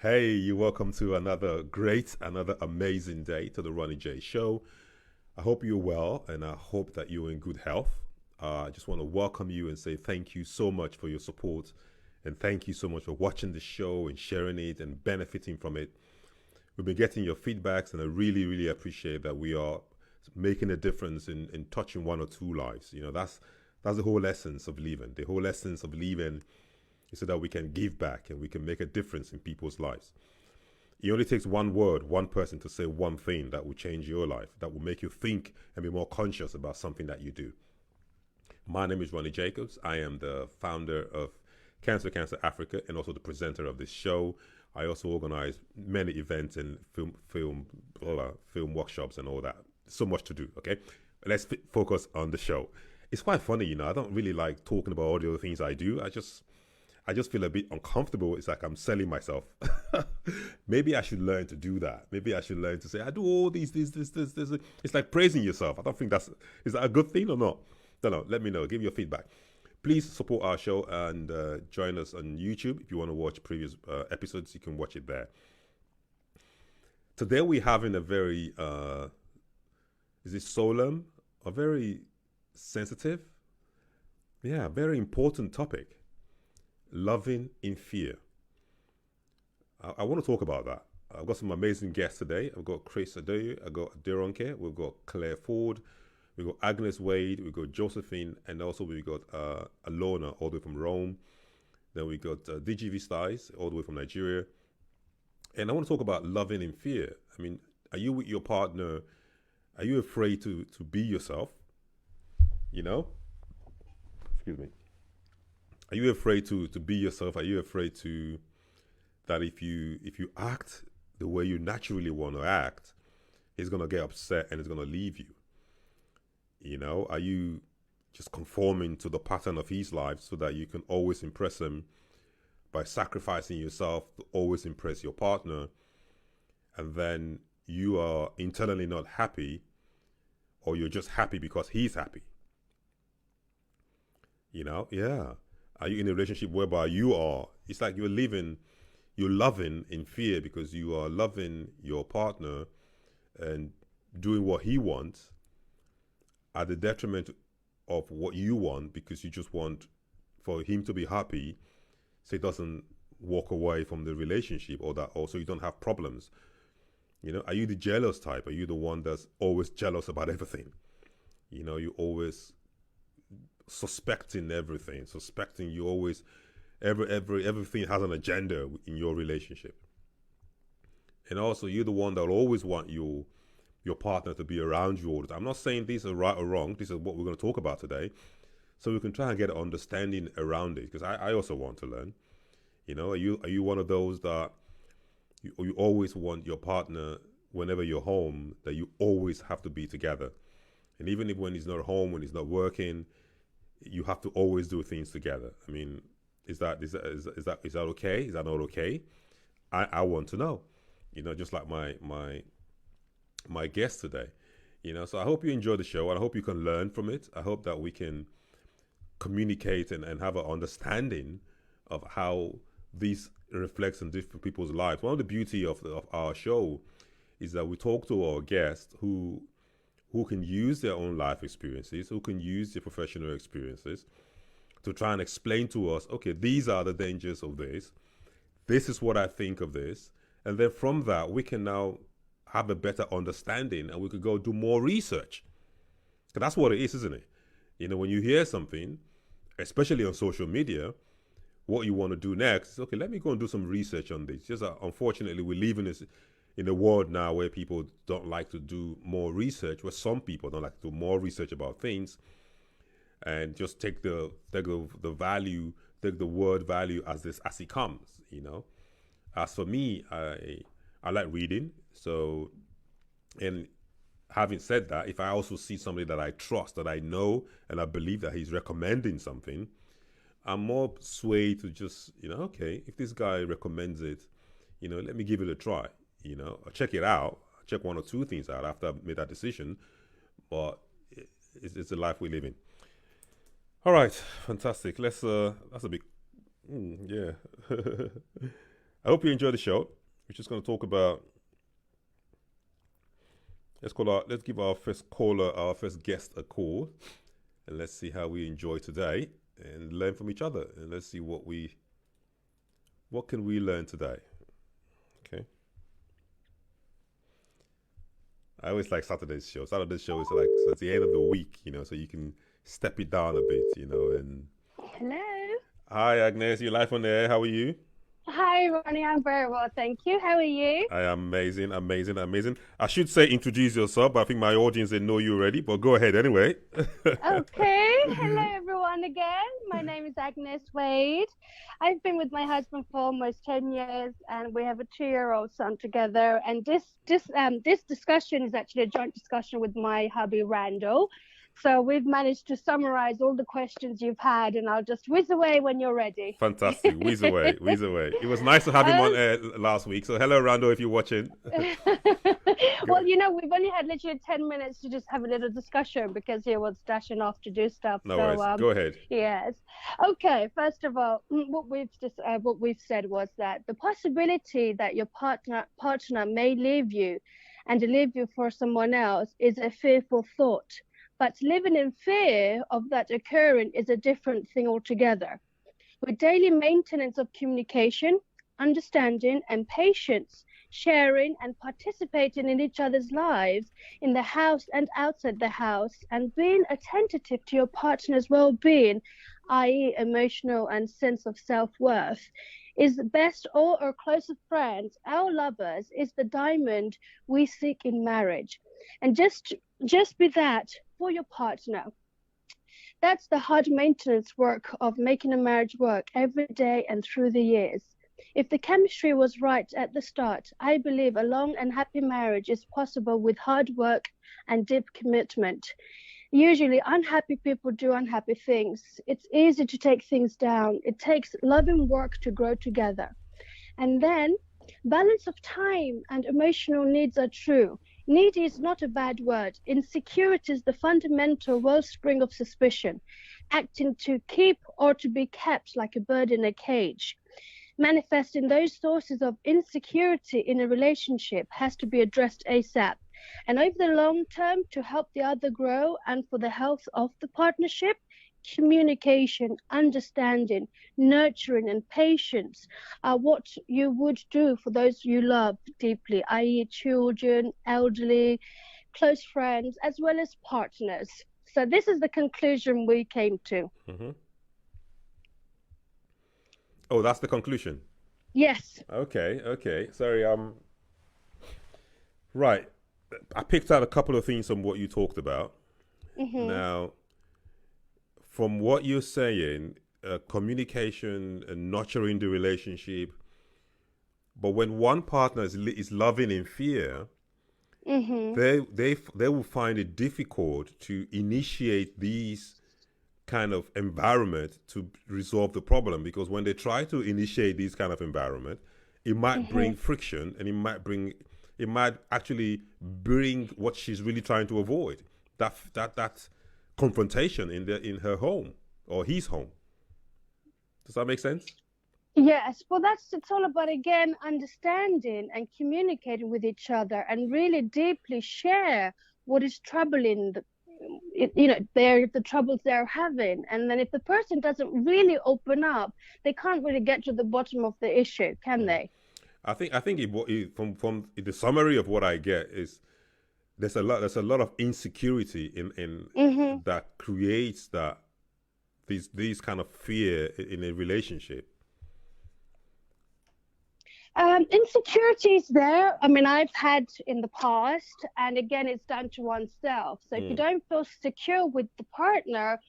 Hey, you're welcome to another amazing day to the Ronnie J Show. I hope you're well and I hope that you're in good health. I just want to welcome you and say thank you so much for your support and thank you so much for watching the show and sharing it and benefiting from it. We've been getting your feedbacks and I really, really appreciate that we are making a difference in touching one or two lives. That's the whole essence of living. The whole essence of living is so that we can give back and we can make a difference in people's lives. It only takes one word, one person to say one thing that will change your life, that will make you think and be more conscious about something that you do. My name is Ronnie Jacobs. I am the founder of Cancer Africa and also the presenter of this show. I also organize many events and film workshops and all that. So much to do. Okay, let's focus on the show. It's quite funny, I don't really like talking about all the other things I do. I just feel a bit uncomfortable. It's like I'm selling myself. Maybe I should learn to do that. Maybe I should learn to say I do all these, this. It's like praising yourself. I don't think is that a good thing or not? Don't know. Let me know. Give your feedback. Please support our show and join us on YouTube. If you want to watch previous episodes, you can watch it there. Today we're having a very, is it solemn? A very sensitive, yeah, very important topic. Loving in fear. I want to talk about that. I've got some amazing guests today. I've got Chris Adeoye, I've got Aderonke, we've got Clare, we've got Agnes Wade, we've got Josephine, and also we've got Alona, all the way from Rome. Then we got DGV Styles, all the way from Nigeria. And I want to talk about loving in fear. I mean, are you with your partner? Are you afraid to be yourself? You know? Excuse me. Are you afraid to be yourself? Are you afraid to that if you act the way you naturally want to act, he's gonna get upset and he's gonna leave you? Are you just conforming to the pattern of his life so that you can always impress him by sacrificing yourself to always impress your partner, and then you are internally not happy, or you're just happy because he's happy? Yeah. Are you in a relationship whereby it's like you're loving in fear because you are loving your partner and doing what he wants at the detriment of what you want, because you just want for him to be happy so he doesn't walk away from the relationship, or that also you don't have problems? Are you the jealous type? Are you the one that's always jealous about everything? You always suspecting everything, suspecting you always everything has an agenda in your relationship. And also you're the one that will always want your partner to be around you all the time. I'm not saying these are right or wrong. This is what we're going to talk about today. So we can try and get an understanding around it, because I also want to learn. Are you one of those that you always want your partner, whenever you're home, that you always have to be together? And even if when he's not home, when he's not working, you have to always do things together. I mean, is that okay? Is that not okay? I want to know. Just like my guest today. So I hope you enjoy the show and I hope you can learn from it. I hope that we can communicate and have an understanding of how this reflects on different people's lives. One of the beauty of our show is that we talk to our guests who can use their own life experiences, who can use their professional experiences to try and explain to us, okay, these are the dangers of this. This is what I think of this. And then from that, we can now have a better understanding and we could go do more research. 'Cause that's what it is, isn't it? When you hear something, especially on social media, what you want to do next is, okay, let me go and do some research on this. Just unfortunately, we live in a world now where people don't like to do more research, where some people don't like to do more research about things and just take the value, take the word value as it comes. As for me, I like reading. So, and having said that, if I also see somebody that I trust, that I know, and I believe that he's recommending something, I'm more swayed to just, okay, if this guy recommends it, let me give it a try. I'll check it out, I'll check one or two things out after I've made that decision. But it's the life we live in. All right, fantastic. That's a big, yeah. I hope you enjoy the show. We're just going to talk about. Let's give our first caller, our first guest, a call, and let's see how we enjoy today and learn from each other. And let's see what can we learn today. Okay. I always like Saturday's show. Saturday's show is like so it's the end of the week, so you can step it down a bit, and. Hello. Hi, Agnes. You live on the air. How are you? Hi, Ronnie. I'm very well, thank you. How are you? I am amazing, amazing, amazing. I should say introduce yourself, but I think my audience they know you already. But go ahead anyway. Okay. Hello, everyone, again. My name is Agnes Wade. I've been with my husband for almost 10 years, and we have a 2-year-old son together. And this discussion is actually a joint discussion with my hubby, Randall. So we've managed to summarize all the questions you've had, and I'll just whiz away when you're ready. Fantastic. Whiz away, whiz away. It was nice to have him on Um, air last week. So hello, Rando, if you're watching. well, Go. we've only had literally 10 minutes to just have a little discussion because he was dashing off to do stuff. No So, worries. Go ahead. yes. Okay. First of all, what we've said was that the possibility that your partner may leave you and leave you for someone else is a fearful thought. But living in fear of that occurring is a different thing altogether. With daily maintenance of communication, understanding, and patience, sharing and participating in each other's lives in the house and outside the house, and being attentive to your partner's well being, i.e., emotional and sense of self worth, is the best or our closest friends, our lovers, is the diamond we seek in marriage. And just be that for your partner. That's the hard maintenance work of making a marriage work every day and through the years. If the chemistry was right at the start, I believe a long and happy marriage is possible with hard work and deep commitment. Usually, unhappy people do unhappy things. It's easy to take things down. It takes loving work to grow together. And then, balance of time and emotional needs are true. Needy is not a bad word. Insecurity is the fundamental wellspring of suspicion, acting to keep or to be kept like a bird in a cage. Manifesting those sources of insecurity in a relationship has to be addressed ASAP. And over the long term, to help the other grow and for the health of the partnership, communication, understanding, nurturing, and patience are what you would do for those you love deeply, i.e., children, elderly, close friends, as well as partners. So, this is the conclusion we came to. Hmm. Oh, that's the conclusion. Yes. Okay, okay. Sorry. Right. I picked out a couple of things from what you talked about. Mm-hmm. Now, from what you're saying, communication and nurturing the relationship. But when one partner is loving in fear, Mm-hmm. they will find it difficult to initiate these kind of environment to resolve the problem because when they try to initiate this kind of environment, it might Mm-hmm. bring friction and it might actually bring what she's really trying to avoid that confrontation in her home or his home. Does that make sense? Yes, well, it's all about again understanding and communicating with each other and really deeply share what is troubling the troubles they're having. And then if the person doesn't really open up, they can't really get to the bottom of the issue, can they? I think from the summary of what I get is there's a lot of insecurity in Hmm. that creates that these kind of fear in a relationship. Insecurity is there. I mean, I've had in the past, and again, it's down to oneself. So if you Mm. don't feel secure with the partner,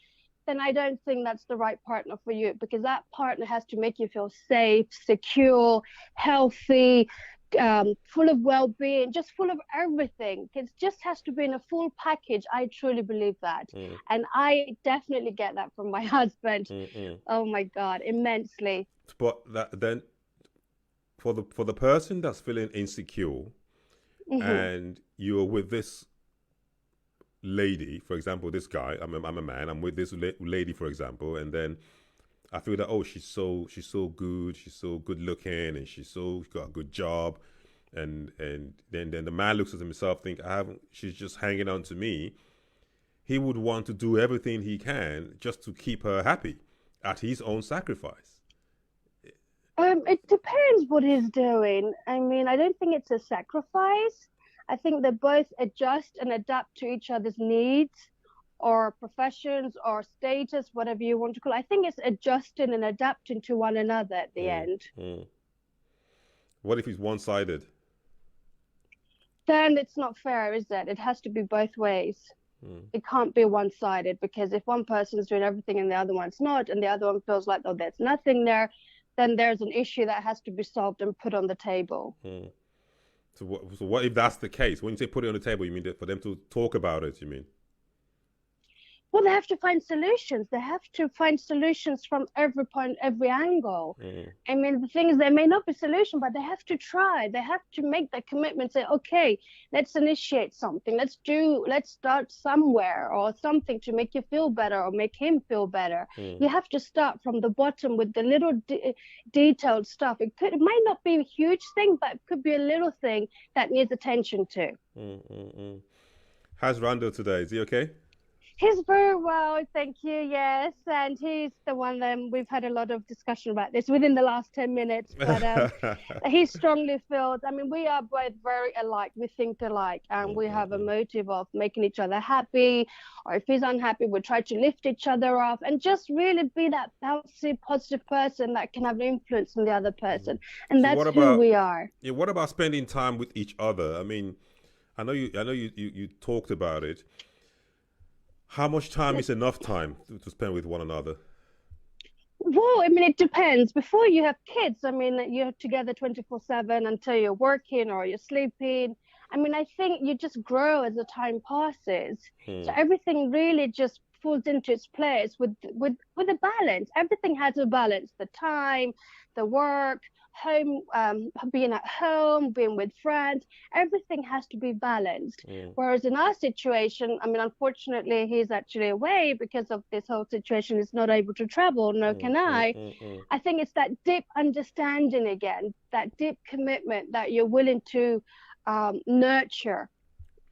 then I don't think that's the right partner for you because that partner has to make you feel safe, secure, healthy, full of well-being, just full of everything. It just has to be in a full package. I truly believe that, Mm. and I definitely get that from my husband. Mm. Mm. Oh my God, immensely. But then for the person that's feeling insecure Hmm. and you're with this lady, for example, this guy, I'm a man, I'm with this lady, for example, and then I feel that, oh, she's so good, she's so good looking, and she's got a good job, and then the man looks at himself, think I haven't, she's just hanging on to me. He would want to do everything he can just to keep her happy at his own sacrifice. It depends what he's doing. I mean, I don't think it's a sacrifice. I think they both adjust and adapt to each other's needs or professions or status, whatever you want to call it. I think it's adjusting and adapting to one another at the Mm, end. mm. What if he's one-sided? Then it's not fair, is it? It has to be both ways. Mm, It can't be one-sided, because if one person's doing everything and the other one's not, and the other one feels like, oh, there's nothing there, then there's an issue that has to be solved and put on the table. mm. So what if that's the case? When you say put it on the table, you mean that for them to talk about it, you mean? Well, they have to find solutions. They have to find solutions from every point, every angle. Mm, I mean, the thing is, there may not be a solution, but they have to try. They have to make that commitment, say, okay, let's initiate something. Let's start somewhere, or something to make you feel better or make him feel better. mm, You have to start from the bottom with the little detailed stuff. It might not be a huge thing, but it could be a little thing that needs attention to. mm. How's Randall today? Is he okay? He's very well, thank you. Yes, and he's the one that we've had a lot of discussion about this within the last 10 minutes. But he strongly feels. I mean, we are both very alike. We think alike, and we have a motive of making each other happy. Or if he's unhappy, we try to lift each other up and just really be that bouncy, positive person that can have influence on the other person. And So that's who we are. Yeah, what about spending time with each other? I mean, I know you talked about it. How much time is enough time to spend with one another? Well, I mean, it depends. Before you have kids, I mean, you're together 24/7 until you're working or you're sleeping. I mean, I think you just grow as the time passes. So everything really just falls into its place with a balance. Everything has a balance. The time, the work, home, being at home, being with friends, everything has to be balanced. Whereas in our situation, I mean, unfortunately, he's actually away because of this whole situation. He's not able to travel, nor can I. I think it's that deep understanding again, that deep commitment that you're willing to nurture.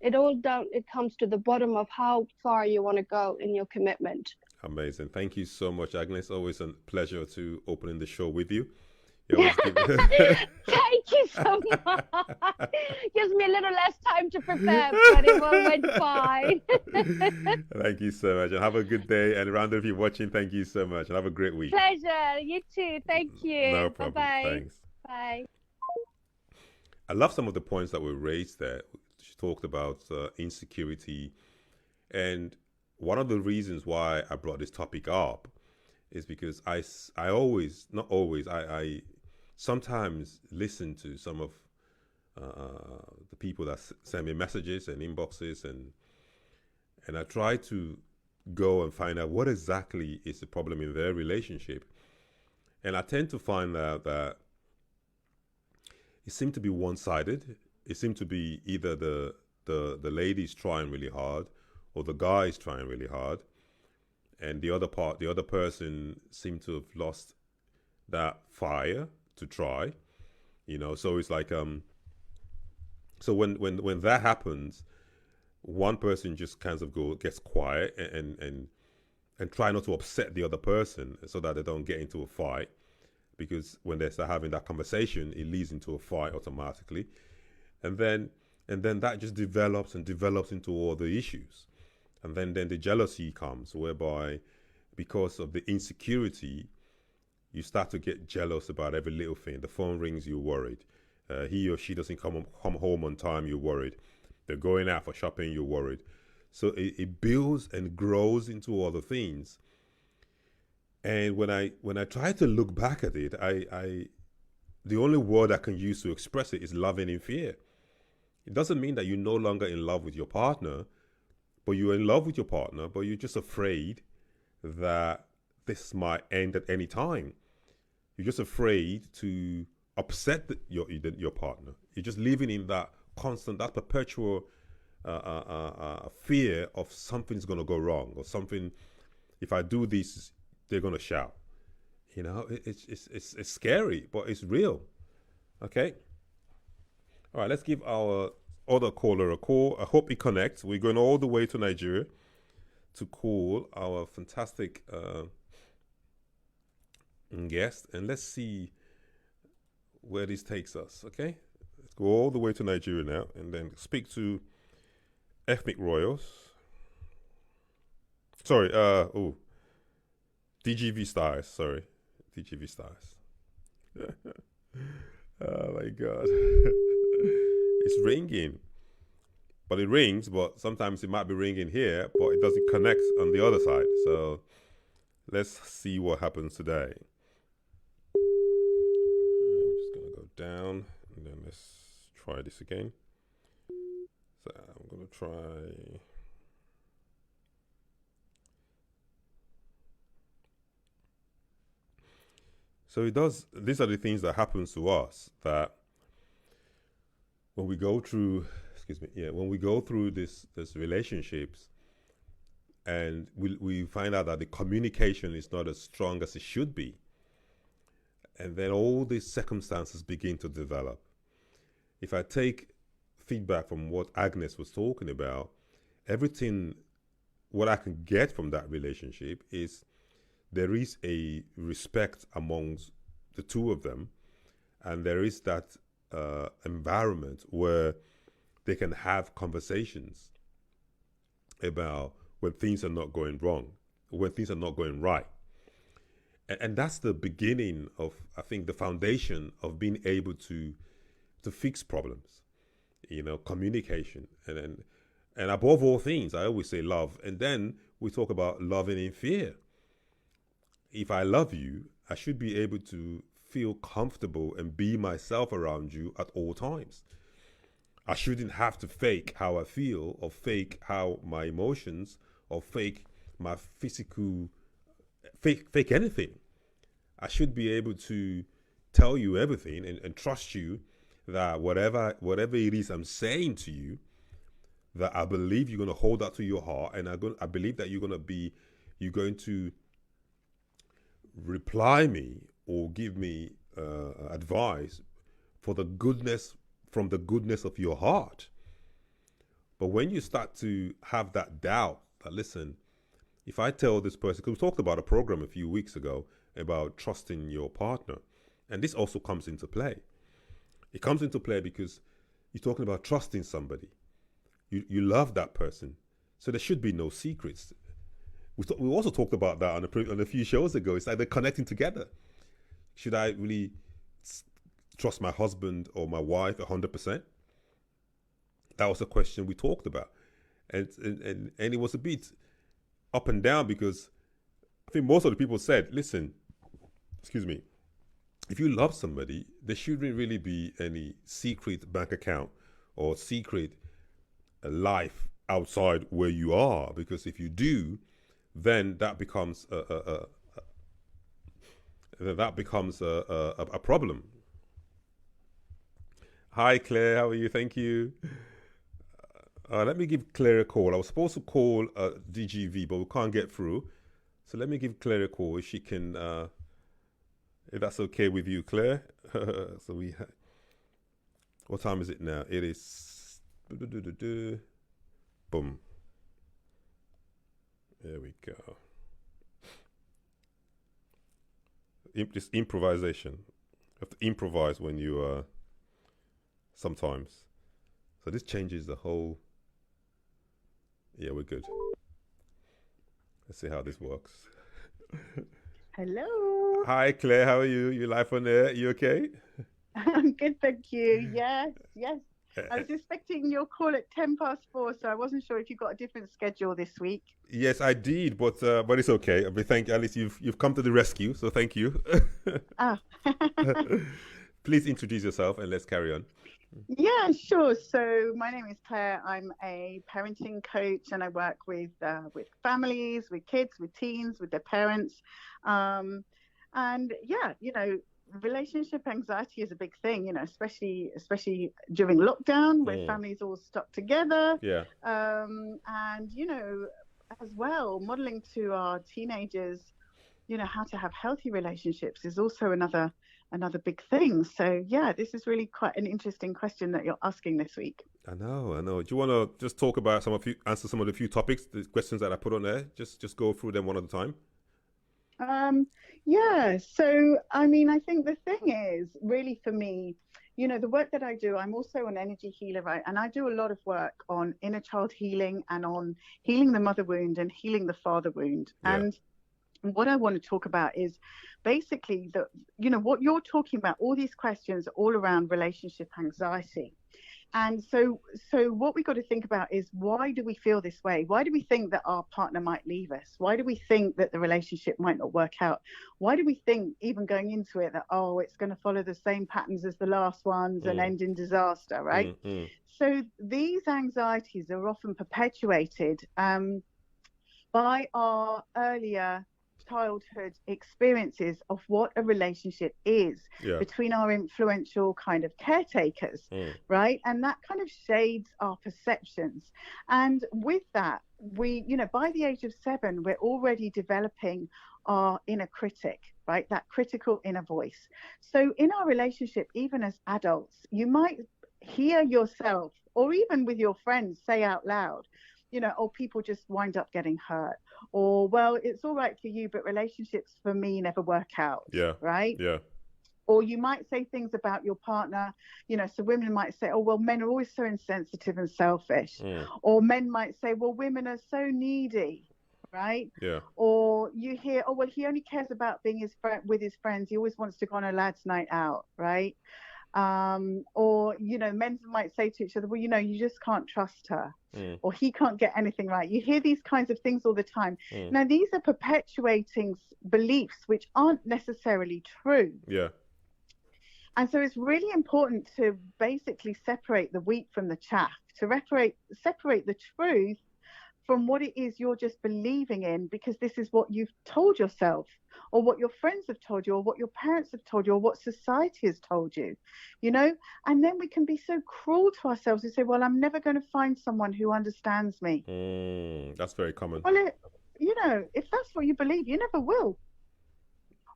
It comes to the bottom of how far you want to go in your commitment. Amazing. Thank you so much, Agnes. Always a pleasure to opening the show with you. Thank you so much. Gives me a little less time to prepare, but it all went fine. Thank you so much, and have a good day. And Randall, if you're watching, thank you so much, and have a great week. Pleasure. You too. Thank you. No problem. Bye-bye. Thanks. Bye. I love some of the points that were raised there. She talked about insecurity, and one of the reasons why I brought this topic up is because I always, not always, I sometimes listen to some of the people that send me messages and inboxes, and I try to go and find out what exactly is the problem in their relationship. And I tend to find out that it seemed to be one-sided. It seemed to be either the lady's trying really hard or the guy's trying really hard, and the other person seemed to have lost that fire to try, so it's like so when that happens, one person just kind of gets quiet and try not to upset the other person so that they don't get into a fight, because when they start having that conversation, it leads into a fight automatically, and then that just develops into all the issues. And then the jealousy comes, whereby because of the insecurity, you start to get jealous about every little thing. The phone rings, you're worried. He or she doesn't come home on time, you're worried. They're going out for shopping, you're worried. So it builds and grows into other things. And when I try to look back at it, the only word I can use to express it is loving in fear. It doesn't mean that you're no longer in love with your partner, but you're in love with your partner, but you're just afraid that this might end at any time. You're just afraid to upset your partner. You're just living in that constant, that perpetual fear of something's going to go wrong, or something, if I do this, they're going to shout. You know, it's scary, but it's real. Okay. All right. Let's give our other caller a call. I hope he connects. We're going all the way to Nigeria to call our fantastic guest, and let's see where this takes us. Okay. Let's go all the way to Nigeria now, and then speak to ethnic royals. Sorry. DGV stars. Sorry. DGV stars. Oh my God. It's ringing. But it rings, but sometimes it might be ringing here, but it doesn't connect on the other side. So let's see what happens today. I'm just going to go down, and then let's try this again. So I'm going to try... So it does. These are the things that happens to us that when we go through, when we go through this relationships, and we find out that the communication is not as strong as it should be, and then all these circumstances begin to develop. If I take feedback from what Agnes was talking about, what I can get from that relationship is there is a respect amongst the two of them, and there is that environment where they can have conversations about when things are not going wrong, when things are not going right. And that's the beginning of, I think, the foundation of being able to fix problems, communication. And above all things, I always say love. And then we talk about loving in fear. If I love you, I should be able to feel comfortable and be myself around you at all times. I shouldn't have to fake how I feel, or fake how my emotions, or fake my physical, fake anything. I should be able to tell you everything and trust you that whatever it is I'm saying to you, that I believe you're going to hold that to your heart, and I believe that you're going to reply me or give me advice from the goodness of your heart. But when you start to have that doubt, that listen, if I tell this person, because we talked about a program a few weeks ago about trusting your partner, and this also comes into play. It comes into play because you're talking about trusting somebody. You love that person, so there should be no secrets. We also talked about that on a few shows ago. It's like they're connecting together. Should I really trust my husband or my wife 100%? That was a question we talked about. And it was a bit up and down, because I think most of the people said, listen, if you love somebody, there shouldn't really be any secret bank account or secret life outside where you are, because if you do, then that becomes a problem. Hi, Claire. How are you? Thank you. Let me give Claire a call. I was supposed to call DGV, but we can't get through. So let me give Claire a call if she can. If that's okay with you, Claire. So what time is it now? It is. Boom. There we go. Just improvisation. You have to improvise when you sometimes. So this changes the whole. Yeah, we're good. Let's see how this works. Hello. Hi, Claire. How are you? You live on air? You okay? I'm good, thank you. Yes. I was expecting your call at 4:10, so I wasn't sure if you got a different schedule this week. Yes, I did, but it's okay. I mean, at least you've come to the rescue, so thank you. Please introduce yourself and let's carry on. Yeah, sure. So my name is Claire. I'm a parenting coach, and I work with families, with kids, with teens, with their parents. And yeah, relationship anxiety is a big thing, especially during lockdown, where families all stuck together. Yeah. And as well, modeling to our teenagers how to have healthy relationships is also another big thing. So yeah, this is really quite an interesting question that you're asking this week. I know. Do you want to just talk about answer some of the few topics, the questions that I put on there? Just go through them one at a time. Yeah. So, I mean, I think the thing is really for me, the work that I do, I'm also an energy healer, right? And I do a lot of work on inner child healing and on healing the mother wound and healing the father wound. Yeah. And what I want to talk about is basically what you're talking about, all these questions all around relationship anxiety. And so what we got to think about is, why do we feel this way? Why do we think that our partner might leave us? Why do we think that the relationship might not work out? Why do we think, even going into it, that, it's going to follow the same patterns as the last ones and end in disaster, right? So these anxieties are often perpetuated by our earlier childhood experiences of what a relationship is between our influential kind of caretakers, right? And that kind of shades our perceptions. And with that, we, by the age of 7, we're already developing our inner critic, right? That critical inner voice. So in our relationship, even as adults, you might hear yourself, or even with your friends, say out loud, people just wind up getting hurt, or, well, it's all right for you, but relationships for me never work out. Yeah. Right. Yeah. Or you might say things about your partner, so women might say, oh, well, men are always so insensitive and selfish. Or men might say, well, women are so needy. Right. Yeah. Or you hear, oh, well, he only cares about being with his friends. He always wants to go on a lad's night out. Right. Or, men might say to each other, well, you just can't trust her, or he can't get anything right. You hear these kinds of things all the time. Now, these are perpetuating beliefs which aren't necessarily true. Yeah. And so it's really important to basically separate the wheat from the chaff, to separate the truth from what it is you're just believing in, because this is what you've told yourself, or what your friends have told you, or what your parents have told you, or what society has told you, and then we can be so cruel to ourselves and say, well, I'm never going to find someone who understands me. That's very common. Well, if that's what you believe, you never will.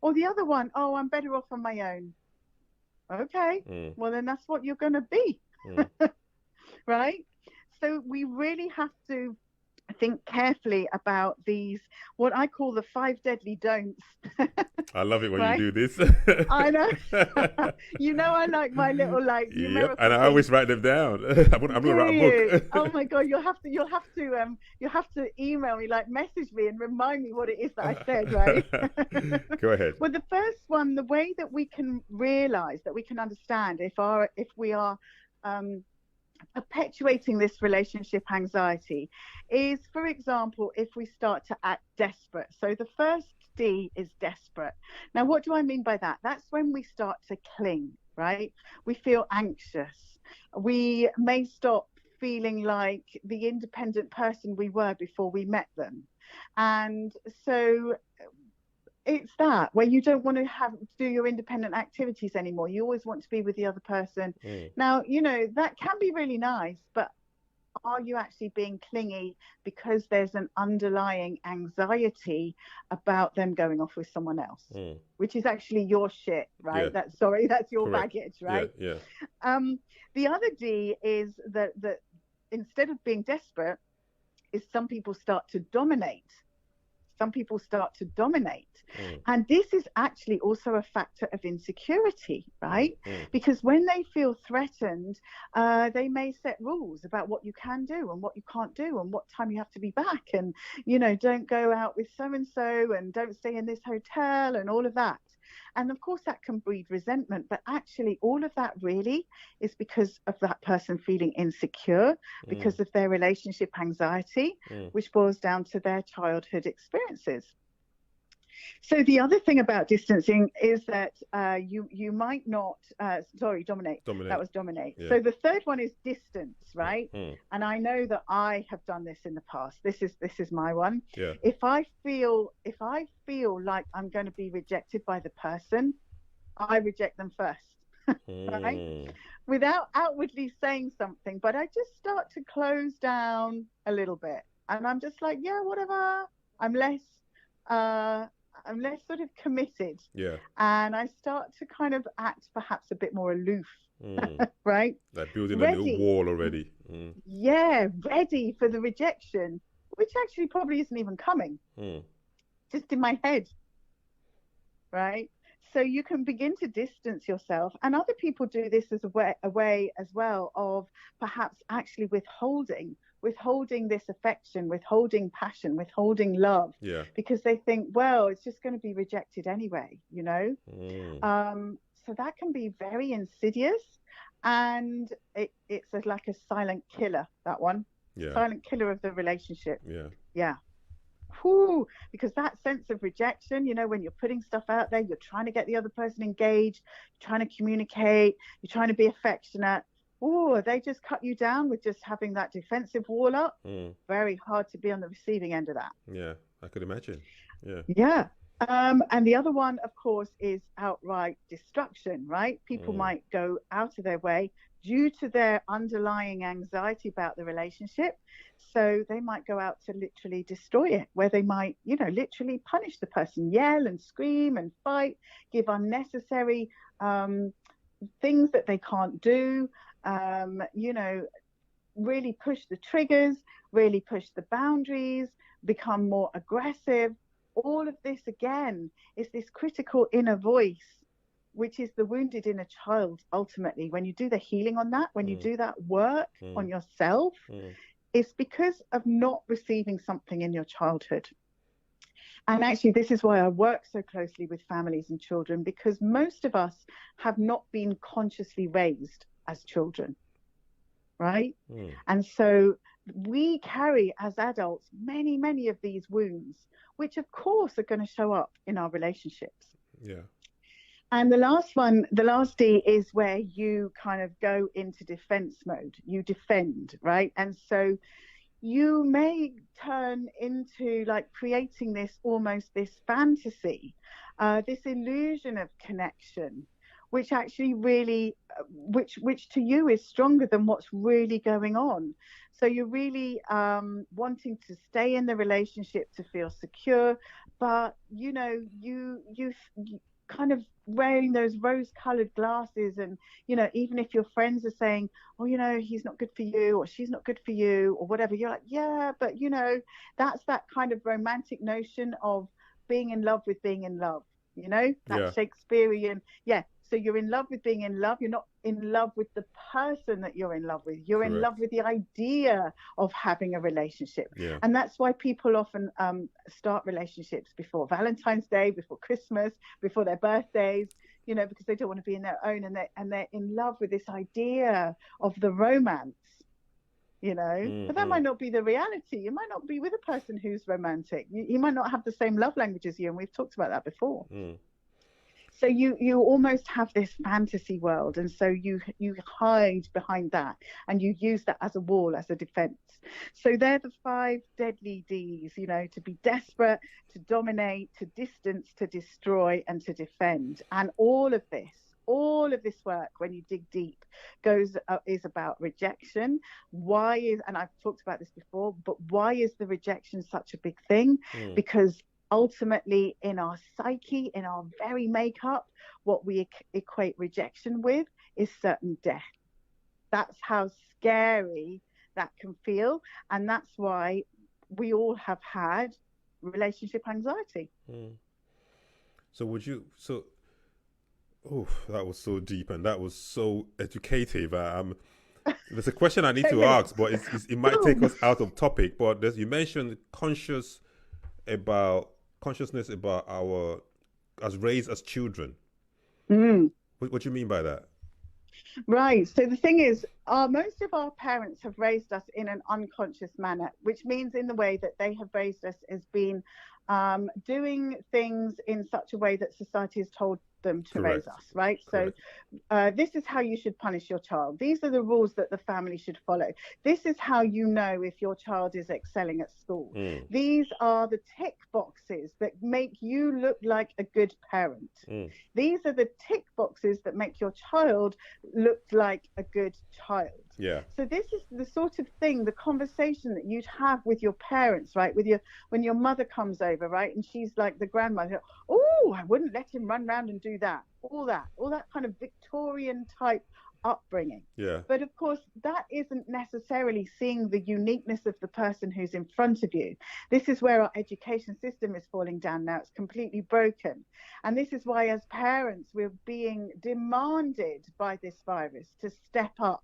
Or the other one, oh, I'm better off on my own. Okay, well, then that's what you're going to be. Right? So we really have to think carefully about these, what I call the 5 deadly don'ts. I love it when you do this. I know. I like my little and I always write them down. I'm gonna write a book. Oh my God, you'll have to email me, message me and remind me what it is that I said, right? Go ahead. Well, the first one, the way that we can realize, that we can understand if we are perpetuating this relationship anxiety is, for example, if we start to act desperate. So the first D is desperate. Now, what do I mean by that? That's when we start to cling, right? We feel anxious. We may stop feeling like the independent person we were before we met them. And so it's that where you don't want to do your independent activities anymore. You always want to be with the other person. Now, that can be really nice, but are you actually being clingy because there's an underlying anxiety about them going off with someone else, which is actually your shit, right? Yeah. That's your Correct. baggage, right? Yeah. The other D is that instead of being desperate, is some people start to dominate. And this is actually also a factor of insecurity, right? Because when they feel threatened, they may set rules about what you can do and what you can't do and what time you have to be back, and don't go out with so and so, and don't stay in this hotel, and all of that. And of course that can breed resentment, but actually all of that really is because of that person feeling insecure, because of their relationship anxiety, which boils down to their childhood experiences. So the other thing about distancing is that you might not, dominate. That was dominate. Yeah. So the third one is distance, right? And I know that I have done this in the past. This is my one. Yeah. If I feel like I'm going to be rejected by the person, I reject them first, right? Without outwardly saying something, but I just start to close down a little bit, and I'm just like, yeah, whatever. I'm less. sort of committed. Yeah. And I start to kind of act perhaps a bit more aloof, right? Like building a little Ready. wall already. Yeah, ready for the rejection, which actually probably isn't even coming, just in my head, right? So you can begin to distance yourself, and other people do this as a way as well of perhaps actually withholding this affection, withholding passion, withholding love, because they think, well, it's just going to be rejected anyway, you know. So that can be very insidious, and it's like a silent killer, that one. Silent killer of the relationship. Whew, because that sense of rejection, you know, when you're putting stuff out there, you're trying to get the other person engaged, you're trying to communicate, you're trying to be affectionate. Oh, they just cut you down with just having that defensive wall up. Very hard to be on the receiving end of that. Yeah, I could imagine. And the other one, of course, is outright destruction, right? People might go out of their way due to their underlying anxiety about the relationship. So they might go out to literally destroy it, where they might, you know, literally punish the person, yell and scream and fight, give unnecessary things that they can't do, you know, really push the triggers, really push the boundaries, become more aggressive. All of this, again, is this critical inner voice, which is the wounded inner child. Ultimately, when you do the healing on that, when you do that work on yourself, it's because of not receiving something in your childhood. And actually, this is why I work so closely with families and children, because most of us have not been consciously raised as children, right? And so we carry as adults many, many of these wounds, which of course are going to show up in our relationships. And the last one, the last D, is where you kind of go into defense mode. You defend, right? And so you may turn into like creating this fantasy, this illusion of connection, which actually really, which to you is stronger than what's really going on. So you're really wanting to stay in the relationship to feel secure, but you know, you kind of wearing those rose-colored glasses, and you know, even if your friends are saying, oh, you know, he's not good for you, or she's not good for you, or whatever, you're like, yeah, but you know, that's that kind of romantic notion of being in love with being in love, you know, that Shakespearean. So you're in love with being in love. You're not in love with the person that you're in love with. You're in love with the idea of having a relationship. And that's why people often start relationships before Valentine's Day, before Christmas, before their birthdays, you know, because they don't want to be in their own, and they're in love with this idea of the romance, you know. But that might not be the reality. You might not be with a person who's romantic. You might not have the same love language as you, and we've talked about that before. So you almost have this fantasy world, and so you hide behind that, and you use that as a wall, as a defense. So they're the 5 deadly Ds, you know: to be desperate, to dominate, to distance, to destroy, and to defend. And all of this work, when you dig deep, is about rejection. And I've talked about this before, but why is the rejection such a big thing? Because ultimately, in our psyche, in our very makeup, what we equate rejection with is certain death. That's how scary that can feel. And that's why we all have had relationship anxiety. So that was so deep, and that was so educative. There's a question I need to ask, but it might take us out of topic. But you mentioned consciousness about our as raised as children. What do you mean by that? Right. So the thing is, most of our parents have raised us in an unconscious manner, which means in the way that they have raised us as being doing things in such a way that society has told them to raise us, right? Correct. So this is how you should punish your child. These are the rules that the family should follow. This is how you know if your child is excelling at school. These are the tick boxes that make you look like a good parent. These are the tick boxes that make your child look like a good child. Yeah. So this is the sort of thing, the conversation that you'd have with your parents, right? When your mother comes over, right? And she's like the grandmother, oh, I wouldn't let him run around and do that. All that kind of Victorian type upbringing. Yeah. But of course, that isn't necessarily seeing the uniqueness of the person who's in front of you. This is where our education system is falling down now. It's completely broken. And this is why, as parents, we're being demanded by this virus to step up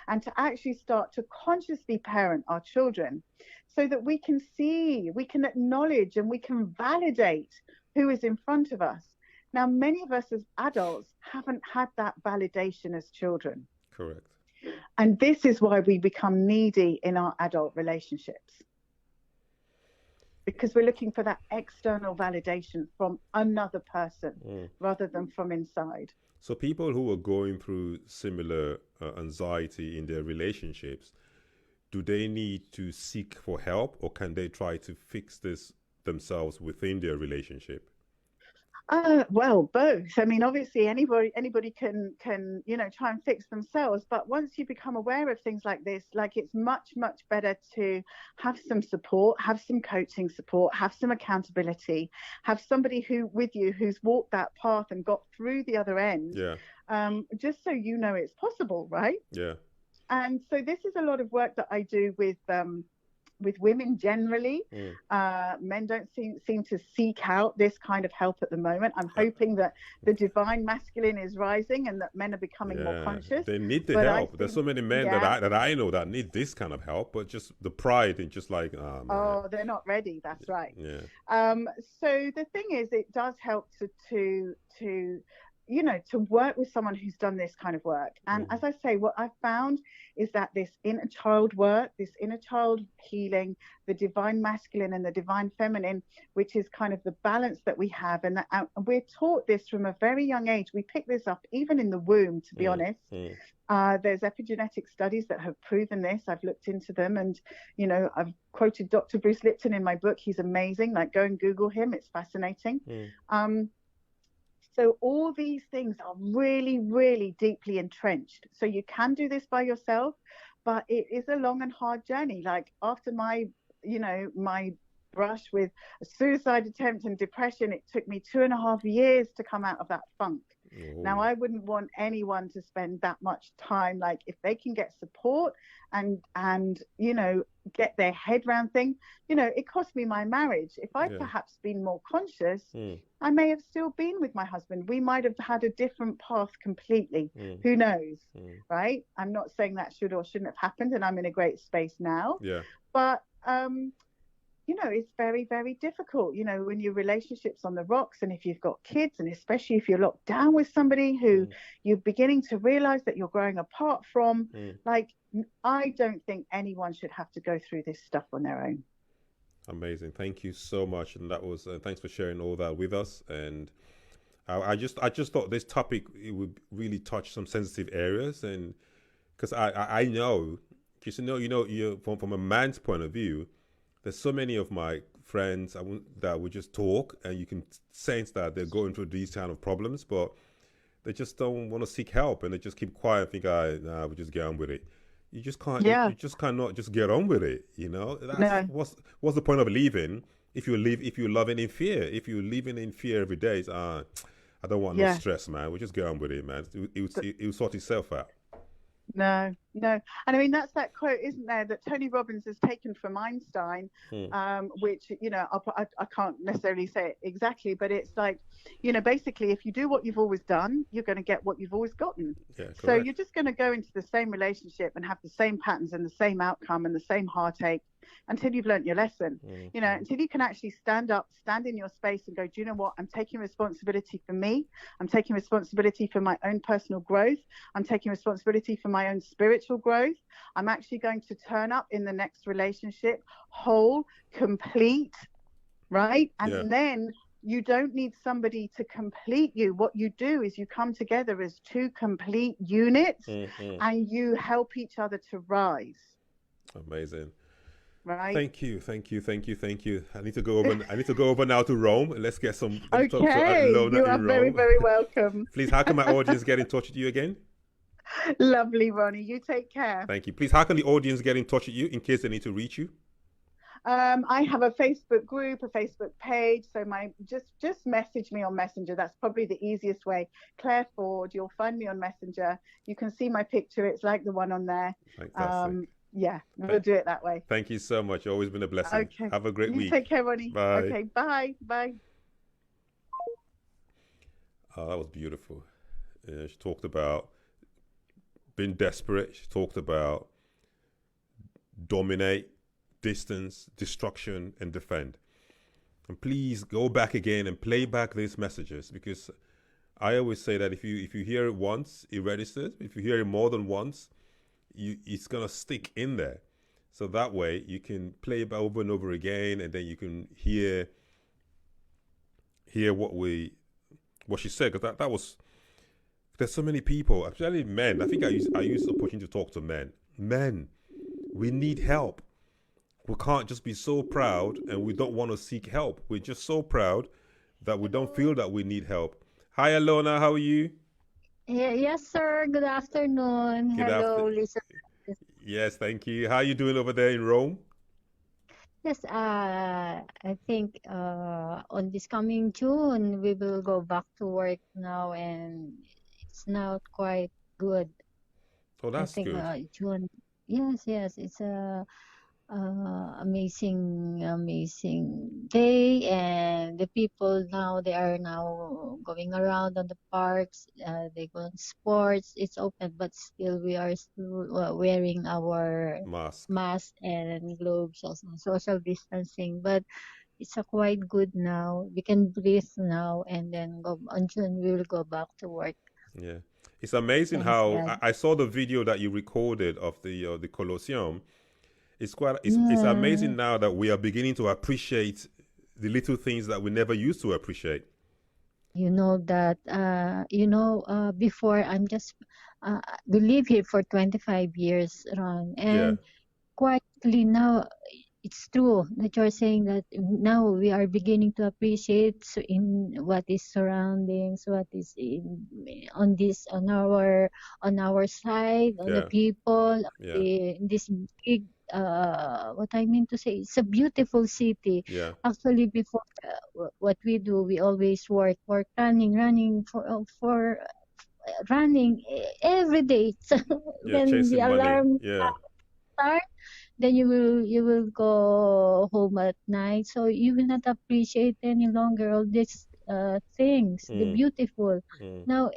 and to actually start to consciously parent our children so that we can see, we can acknowledge, and we can validate who is in front of us. Now, many of us as adults haven't had that validation as children. Correct. And this is why we become needy in our adult relationships. Because we're looking for that external validation from another person rather than from inside. So people who are going through similar anxiety in their relationships, do they need to seek for help, or can they try to fix this themselves within their relationship? Well, both. I mean, obviously, anybody can try and fix themselves. But once you become aware of things like this, like, it's much better to have some support, have some coaching support, have some accountability, have somebody who's walked that path and got through the other end. Yeah. Just so you know it's possible, right? Yeah. And so this is a lot of work that I do with women generally. Men don't seem to seek out this kind of help at the moment. I'm hoping that the divine masculine is rising and that men are becoming more conscious. They need the help. There's so many men that I know that need this kind of help, but just the pride and just like, oh, they're not ready. That's right. Yeah. So the thing is, it does help to work with someone who's done this kind of work. And as I say, what I've found is that this inner child work, this inner child healing, the divine masculine and the divine feminine, which is kind of the balance that we have. And that we're taught this from a very young age. We pick this up even in the womb, to be honest. There's epigenetic studies that have proven this. I've looked into them, and, I've quoted Dr. Bruce Lipton in my book. He's amazing. Like, go and Google him. It's fascinating. So all these things are really, really deeply entrenched. So you can do this by yourself, but it is a long and hard journey. Like, after my brush with a suicide attempt and depression, it took me 2.5 years to come out of that funk. Now, I wouldn't want anyone to spend that much time. Like, if they can get support and get their head around things, it cost me my marriage. If I'd perhaps been more conscious, I may have still been with my husband. We might have had a different path completely. Who knows, right? I'm not saying that should or shouldn't have happened, and I'm in a great space now. Yeah. But it's very, very difficult, when your relationship's on the rocks, and if you've got kids, and especially if you're locked down with somebody who you're beginning to realize that you're growing apart from. Like, I don't think anyone should have to go through this stuff on their own. Amazing. Thank you so much. And that was, thanks for sharing all that with us. And I just thought this topic, it would really touch some sensitive areas. And because I know, because from a man's point of view, there's so many of my friends that would just talk, and you can sense that they're going through these kind of problems, but they just don't want to seek help, and they just keep quiet and think, we'll just get on with it. You just can't. Yeah. You just cannot just get on with it. That's, what's the point of living if you're loving in fear? If you're living in fear every day, it's, I don't want no stress, man. We'll just get on with it, man. It will sort itself out. No. And I mean, that's that quote, isn't there, that Tony Robbins has taken from Einstein, which, I can't necessarily say it exactly, but it's like, basically, if you do what you've always done, you're going to get what you've always gotten. Yeah, so you're just going to go into the same relationship and have the same patterns and the same outcome and the same heartache until you've learnt your lesson, until you can actually stand in your space and go, do you know what? I'm taking responsibility for me. I'm taking responsibility for my own personal growth. I'm taking responsibility for my own spiritual growth. I'm actually going to turn up in the next relationship whole, complete, right? And then you don't need somebody to complete you. What you do is you come together as two complete units and you help each other to rise. Amazing. Right. Thank you. I need to go over now to Rome, and let's get some. Okay. Talk to Alona you are very, very welcome. Please, how can my audience get in touch with you again? Lovely, Ronnie. You take care. Thank you. Please, how can the audience get in touch with you in case they need to reach you? I have a Facebook group, a Facebook page. So just message me on Messenger. That's probably the easiest way. Clare Ford. You'll find me on Messenger. You can see my picture. It's like the one on there. Fantastic. Yeah, we'll do it that way. Thank you so much. You've always been a blessing. Okay. Have a great week. Take care, Ronnie. Bye. Okay, bye. Bye. Oh, that was beautiful. She talked about being desperate. She talked about dominate, distance, destruction, and defend. And please go back again and play back these messages, because I always say that if you hear it once, it registers. If you hear it more than once, it's gonna stick in there. So that way you can play it over and over again, and then you can hear what she said. Because that was, there's so many people, especially men. I think I used the opportunity to talk to men. Men, we need help. We can't just be so proud and we don't want to seek help. We're just so proud that we don't feel that we need help. Hi, Alona. How are you? Yes, sir. Good afternoon. Hello, listeners. Yes, thank you. How are you doing over there in Rome? Yes, I think on this coming June we will go back to work now, and it's now quite good. Oh, that's I think good. June. Yes, it's a amazing day, and the people now, they are now going around on the parks. They go on sports. It's open, but still we are still wearing our mask and gloves and social distancing. But it's a quite good now. We can breathe now, and then on June we will go back to work. Yeah, it's amazing how I saw the video that you recorded of the Colosseum. It's amazing now that we are beginning to appreciate the little things that we never used to appreciate. You know that before we live here for 25 years, Ron, and quietly now it's true that you're saying that now we are beginning to appreciate in what is surroundings, what is on our side, on the people, this big. What I mean to say, it's a beautiful city. Yeah. Actually, before what we do, we always work running for running every day. So when the alarm starts, then you will go home at night. So you will not appreciate any longer all these things, the beautiful. Now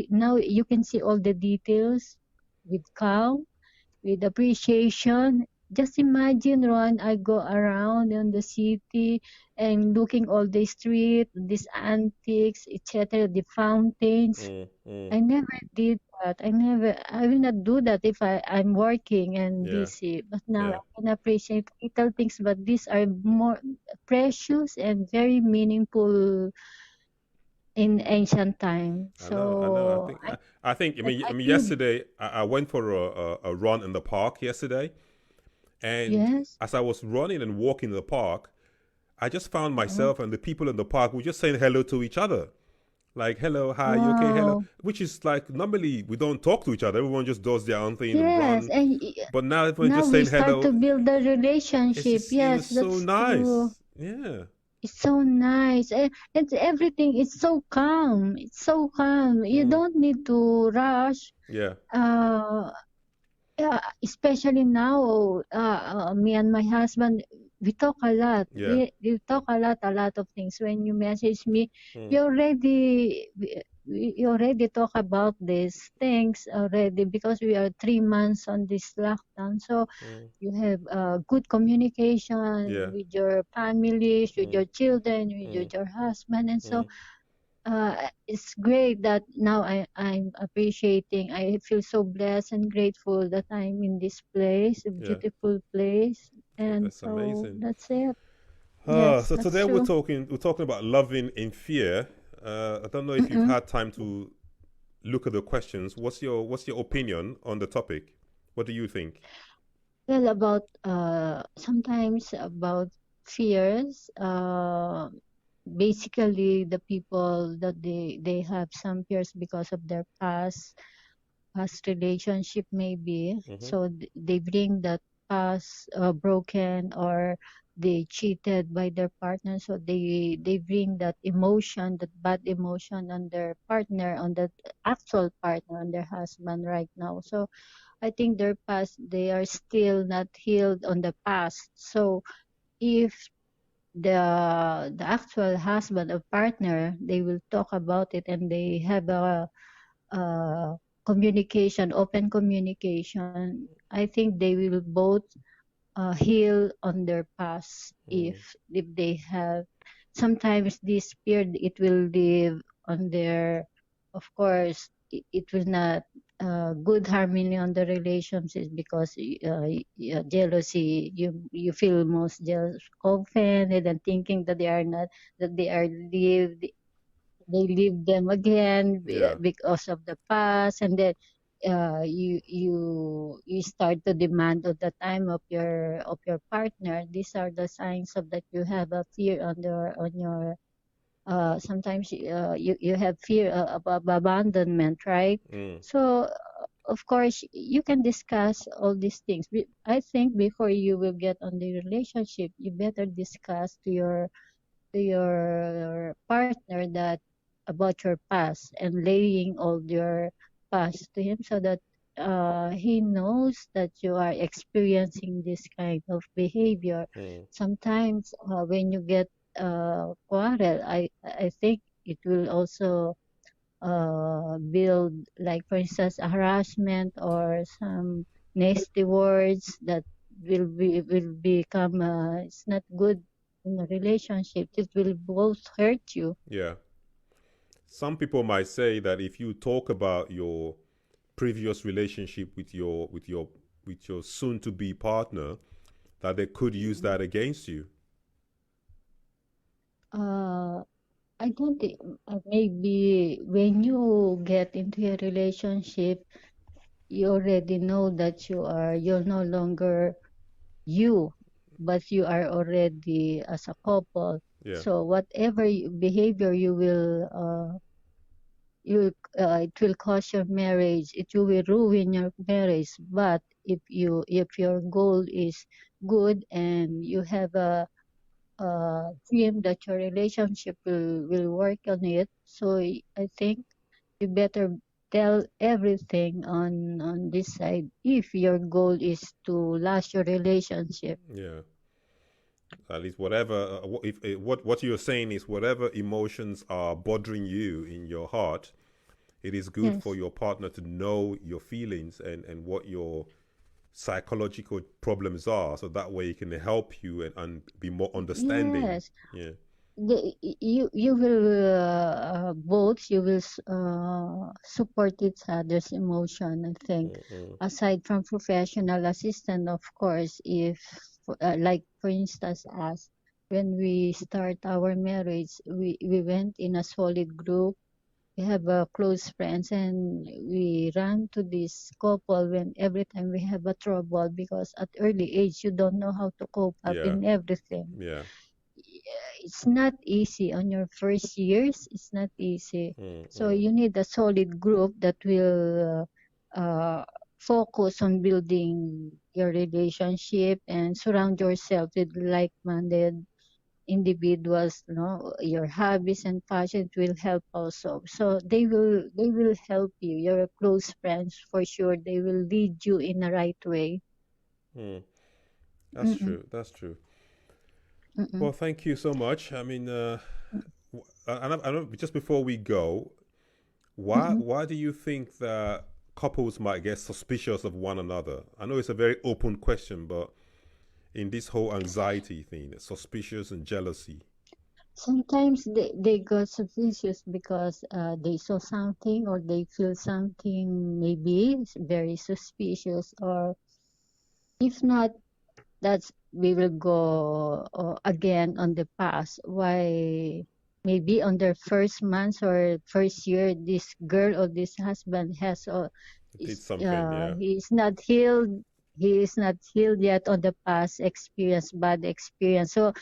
now you can see all the details with calm, with appreciation. Just imagine, Ron, I go around in the city and looking all the street, these antiques, etc., the fountains. I never did that. I will not do that if I'm working and busy. But now I can appreciate little things, but these are more precious and very meaningful in ancient time. So I mean, yesterday I went for a run in the park yesterday, and as I was running and walking in the park, I just found myself and the people in the park were just saying hello to each other, like hello, hi, you okay, hello, which is like normally we don't talk to each other. Everyone just does their own thing and run. But now everyone's just saying hello. Now we start to build a relationship. Yes, that's so nice. True. Yeah. It's so nice. It's everything is so calm. It's so calm. You don't need to rush. Yeah. Especially now, me and my husband, we talk a lot. Yeah. We talk a lot of things. When you message me, we already talk about these things already, because we are 3 months on this lockdown. So you have good communication with your families, with your children, with your husband, and so it's great that now I'm appreciating. I feel so blessed and grateful that I'm in this place, a beautiful place, and that's amazing. That's it. So today we're talking about loving in fear. I don't know if you've had time to look at the questions. What's your opinion on the topic? What do you think? Well, about sometimes about fears. Basically, the people that they have some fears because of their past, past relationship maybe. So they bring that past broken, or they cheated by their partner, so they bring that emotion, that bad emotion on their partner, on the actual partner, on their husband right now. So I think their past, they are still not healed on the past. So if the actual husband or partner, they will talk about it, and they have a communication, open communication, I think they will both heal on their past. If they have, sometimes this fear, it will live on their, of course it will not good harmony on the relationships, because jealousy, you feel most jealous, offended, and thinking that they are not, that they are lived, they leave them again because of the past. And then you start to demand all the time of your partner. These are the signs of that you have a fear on your sometimes you have fear of abandonment, right? So of course you can discuss all these things. I think before you will get on the relationship, you better discuss to your partner that about your past, and laying all your past to him, so that he knows that you are experiencing this kind of behavior. Sometimes when you get quarrel, I think it will also build, like for instance, harassment or some nasty words that will become it's not good in a relationship. It will both hurt you. Yeah. Some people might say that if you talk about your previous relationship with your soon to be partner, that they could use that against you. I don't think, maybe when you get into a relationship, you already know that you're no longer you, but you are already as a couple. So whatever behavior you will it will cause your marriage, it will ruin your marriage. But if your goal is good, and you have a dream that your relationship will work on it, so I think you better tell everything on this side, if your goal is to last your relationship. Yeah. At least whatever, what you're saying is, whatever emotions are bothering you in your heart, it is good for your partner to know your feelings and what your psychological problems are, so that way it can help you and be more understanding. Yes. You will both, you will support each other's emotion, I think. Aside from professional assistant, of course, if like for instance us, when we start our marriage, we went in a solid group. We have close friends, and we run to this couple when every time we have a trouble, because at early age you don't know how to cope up in everything. It's not easy on your first years. It's not easy. So you need a solid group that will focus on building your relationship, and surround yourself with like-minded individuals. Your hobbies and passions will help also. So they will help you. Your close friends, for sure, they will lead you in the right way. That's true. That's true. Well, thank you so much. I mean, I know, just before we go, why do you think that couples might get suspicious of one another? I know it's a very open question, but in this whole anxiety thing, suspicious and jealousy. Sometimes they got suspicious because they saw something, or they feel something maybe very suspicious, or if not, that's we will go again on the past. Why maybe on their first months or first year, this girl or this husband has did something, he is not healed. He is not healed yet on the past experience, bad experience. So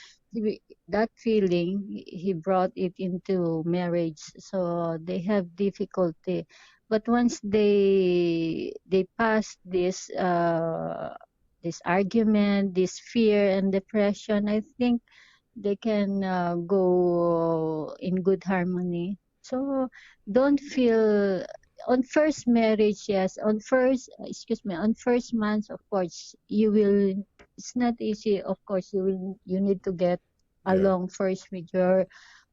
that feeling, he brought it into marriage. So they have difficulty. But once they pass this argument, this fear and depression, I think they can go in good harmony. So don't feel on first marriage, yes, on first, excuse me, on first months, of course, you will, it's not easy, of course, you need to get Yeah. along first with your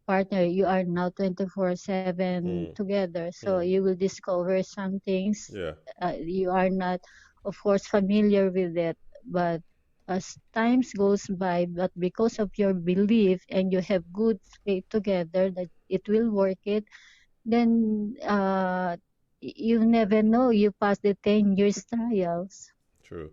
partner. You are now 24/7 together, so you will discover some things. Yeah. You are not, of course, familiar with it, but as times goes by, but because of your belief and you have good faith together that it will work it, then you never know, you pass the 10 years trials. True.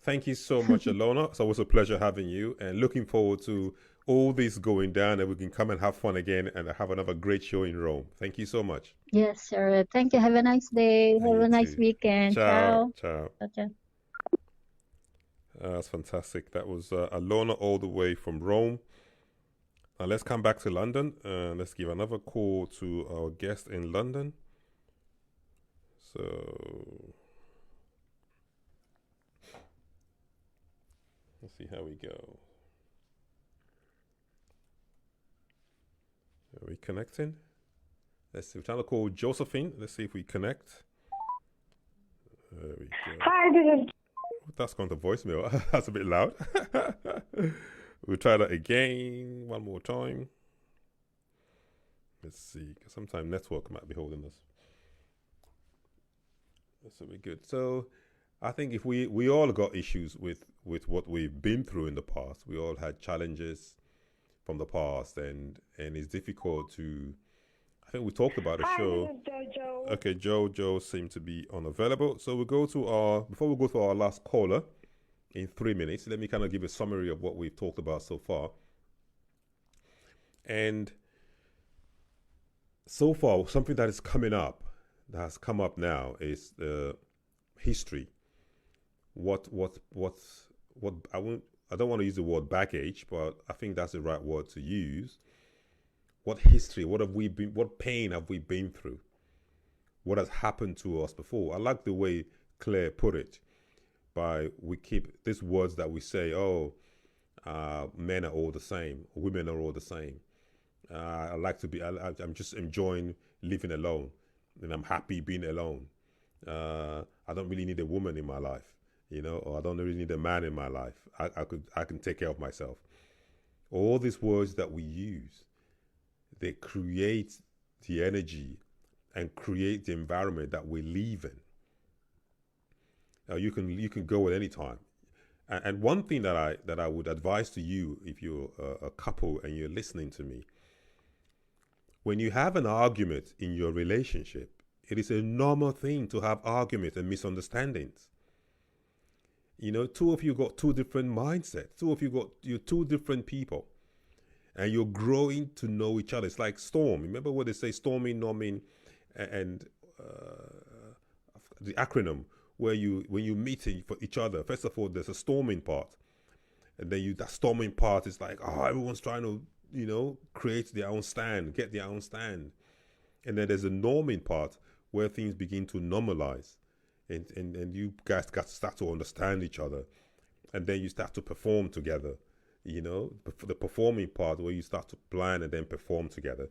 Thank you so much, Alona. It's always a pleasure having you, and looking forward to all this going down, and we can come and have fun again and have another great show in Rome. Thank you so much. Yes, sir. Thank you. Have a nice day. Have You a nice too. weekend. Ciao. Ciao. Ciao. Ciao. That's fantastic. That was Alona all the way from Rome. Now let's come back to London. Let's give another call to our guest in London. So let's see how we go. Are we connecting? Let's see. We're trying to call Josephine. Let's see if we connect. There we go. Hi, this is. That's gone to voicemail. That's a bit loud. We'll try that again one more time. Let's see. Sometimes network might be holding us. This will be good. So I think if we all got issues with what we've been through in the past. We all had challenges from the past, and it's difficult to. I think we talked about a show. This is Jojo. Okay, Joe seemed to be unavailable. So we'll go to before we go to our last caller in 3 minutes, let me kind of give a summary of what we've talked about so far. And so far, something that is coming up, that has come up now, is the history. What I don't want to use the word baggage, but I think that's the right word to use. What history, what pain have we been through? What has happened to us before? I like the way Clare put it, we keep these words that we say, men are all the same, women are all the same. I'm just enjoying living alone, and I'm happy being alone. I don't really need a woman in my life, or I don't really need a man in my life. I can take care of myself. All these words that we use, they create the energy and create the environment that we live in. You can go at any time. And one thing that I would advise to you, if you're a couple and you're listening to me, when you have an argument in your relationship, it is a normal thing to have arguments and misunderstandings. Two of you got two different mindsets. You're two different people. And you're growing to know each other. It's like storm. Remember what they say, storming, norming, and the acronym, where when you meet for each other, first of all, there's a storming part. And then that storming part is like, everyone's trying to, create their own stand, get their own stand. And then there's a norming part where things begin to normalize. And you guys got to start to understand each other. And then you start to perform together. The performing part where you start to plan and then perform together.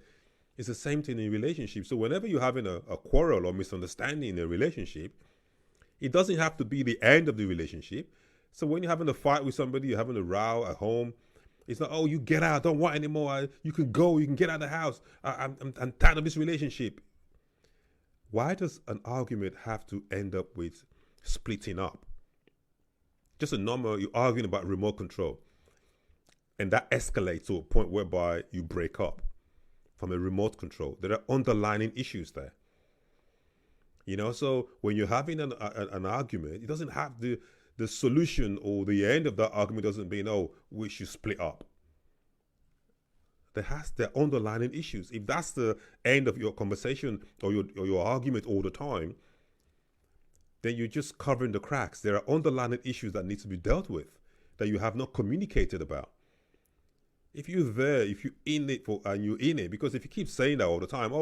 It's the same thing in relationships. So whenever you're having a quarrel or misunderstanding in a relationship, it doesn't have to be the end of the relationship. So when you're having a fight with somebody, you're having a row at home, it's not, you get out, I don't want anymore. You can go, you can get out of the house. I'm tired of this relationship. Why does an argument have to end up with splitting up? Just a normal, you're arguing about remote control. And that escalates to a point whereby you break up from a remote control. There are underlying issues there. So when you're having an argument, it doesn't have the solution, or the end of that argument doesn't be, we should split up. There are underlying issues. If that's the end of your conversation or your argument all the time, then you're just covering the cracks. There are underlying issues that need to be dealt with that you have not communicated about. If you're there, if you're in it for, and you're in it, because if you keep saying that all the time,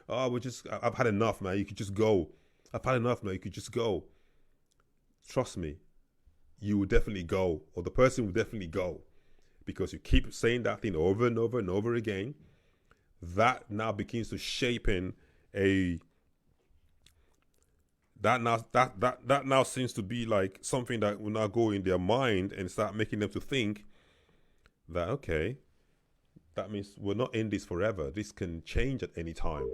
I've had enough, man. You could just go. I've had enough, man. You could just go. Trust me, you will definitely go, or the person will definitely go, because you keep saying that thing over and over and over again. That now begins to shape in that now seems to be like something that will now go in their mind and start making them to think that, okay, that means we're not in this forever. This can change at any time.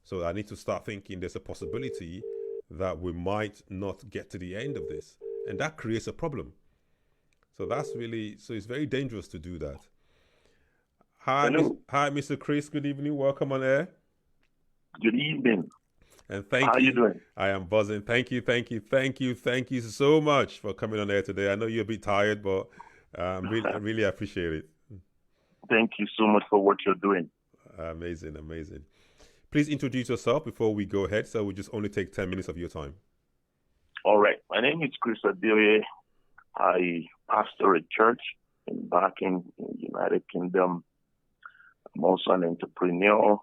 So I need to start thinking there's a possibility that we might not get to the end of this. And that creates a problem. So it's very dangerous to do that. Hi, Mr. Chris. Good evening. Welcome on air. Good evening. And thank you. How are you doing? I am buzzing. Thank you so much for coming on air today. I know you're a bit tired, but I really appreciate it. Thank you so much for what you're doing. Amazing. Please introduce yourself before we go ahead. So we'll just only take 10 minutes of your time. All right. My name is Chris Adeoye. I pastor a church back in the United Kingdom. I'm also an entrepreneur.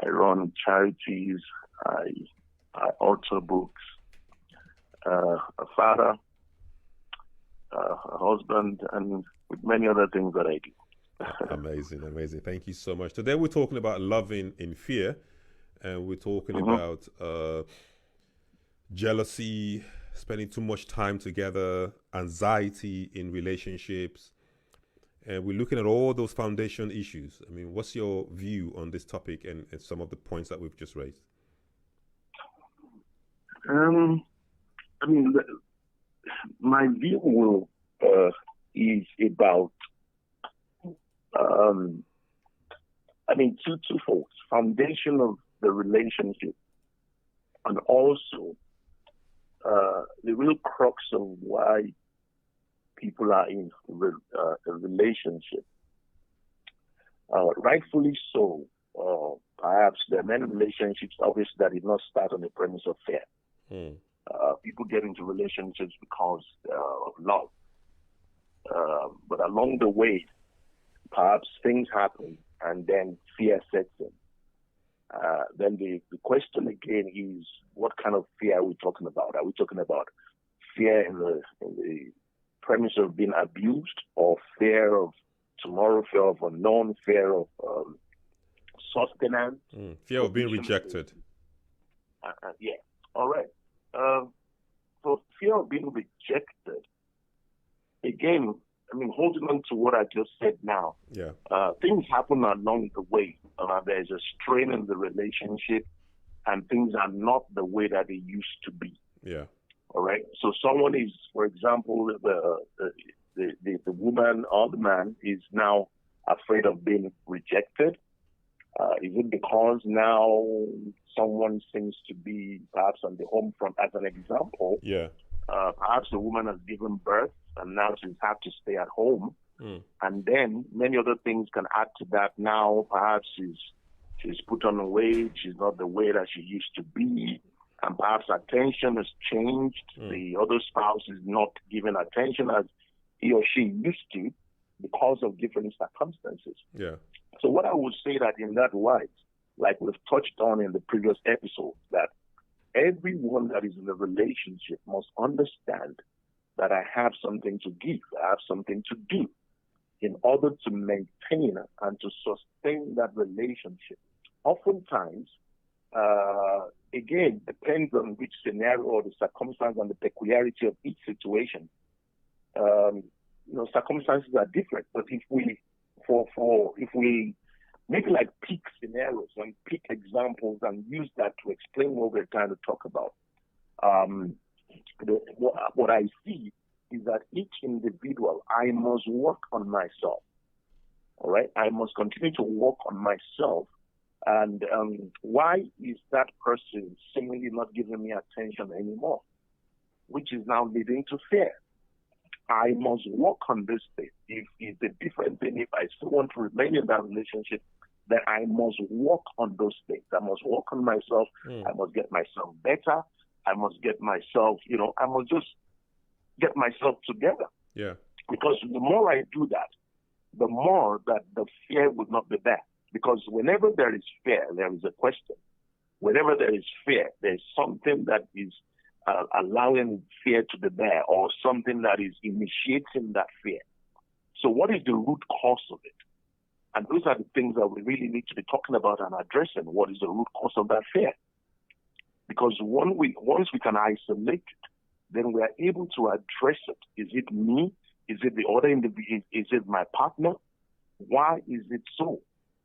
I run charities. I author books. A father, a husband, and with many other things that I do. Amazing. Thank you so much. Today we're talking about loving in fear, and we're talking about jealousy, spending too much time together, anxiety in relationships, and we're looking at all those foundation issues. I mean, what's your view on this topic and some of the points that we've just raised? My view is about twofold: foundation of the relationship, and also the real crux of why people are in a relationship. Rightfully so. Perhaps there are many relationships, obviously, that did not start on the premise of fear. People get into relationships because of love. But along the way, perhaps things happen and then fear sets in. Then the question again is, what kind of fear are we talking about? Are we talking about fear in the premise of being abused, or fear of tomorrow, fear of unknown, fear of sustenance? Fear of being rejected. Yeah. All right. For fear of being rejected, again, holding on to what I just said now, things happen along the way. There's a strain in the relationship, and things are not the way that they used to be. Yeah. All right. So someone is, for example, the woman or the man is now afraid of being rejected. Is it because now someone seems to be perhaps on the home front? As an example, perhaps the woman has given birth and now she's had to stay at home. And then many other things can add to that. Now perhaps she's put on weight, she's not the way that she used to be, and perhaps attention has changed. The other spouse is not giving attention as he or she used to because of different circumstances. Yeah. So what I would say that in that light, like we've touched on in the previous episode, that everyone that is in a relationship must understand that I have something to give, I have something to do in order to maintain and to sustain that relationship. Oftentimes, again, depends on which scenario or the circumstance and the peculiarity of each situation. Circumstances are different, but if we maybe like pick scenarios and pick examples and use that to explain what we're trying to talk about, what I see is that each individual, I must work on myself. All right, I must continue to work on myself. And why is that person seemingly not giving me attention anymore, which is now leading to fear? I must work on this thing. If it's a different thing, if I still want to remain in that relationship, then I must work on those things. I must work on myself. I must get myself better. I must get myself, I must just get myself together. Yeah. Because the more I do that, the more that the fear would not be there. Because whenever there is fear, there is a question. Whenever there is fear, there's something that is allowing fear to be there, or something that is initiating that fear. So what is the root cause of it? And those are the things that we really need to be talking about and addressing. What is the root cause of that fear? Because once we can isolate it, then we are able to address it. Is it me? Is it the other individual? Is it my partner? Why is it so?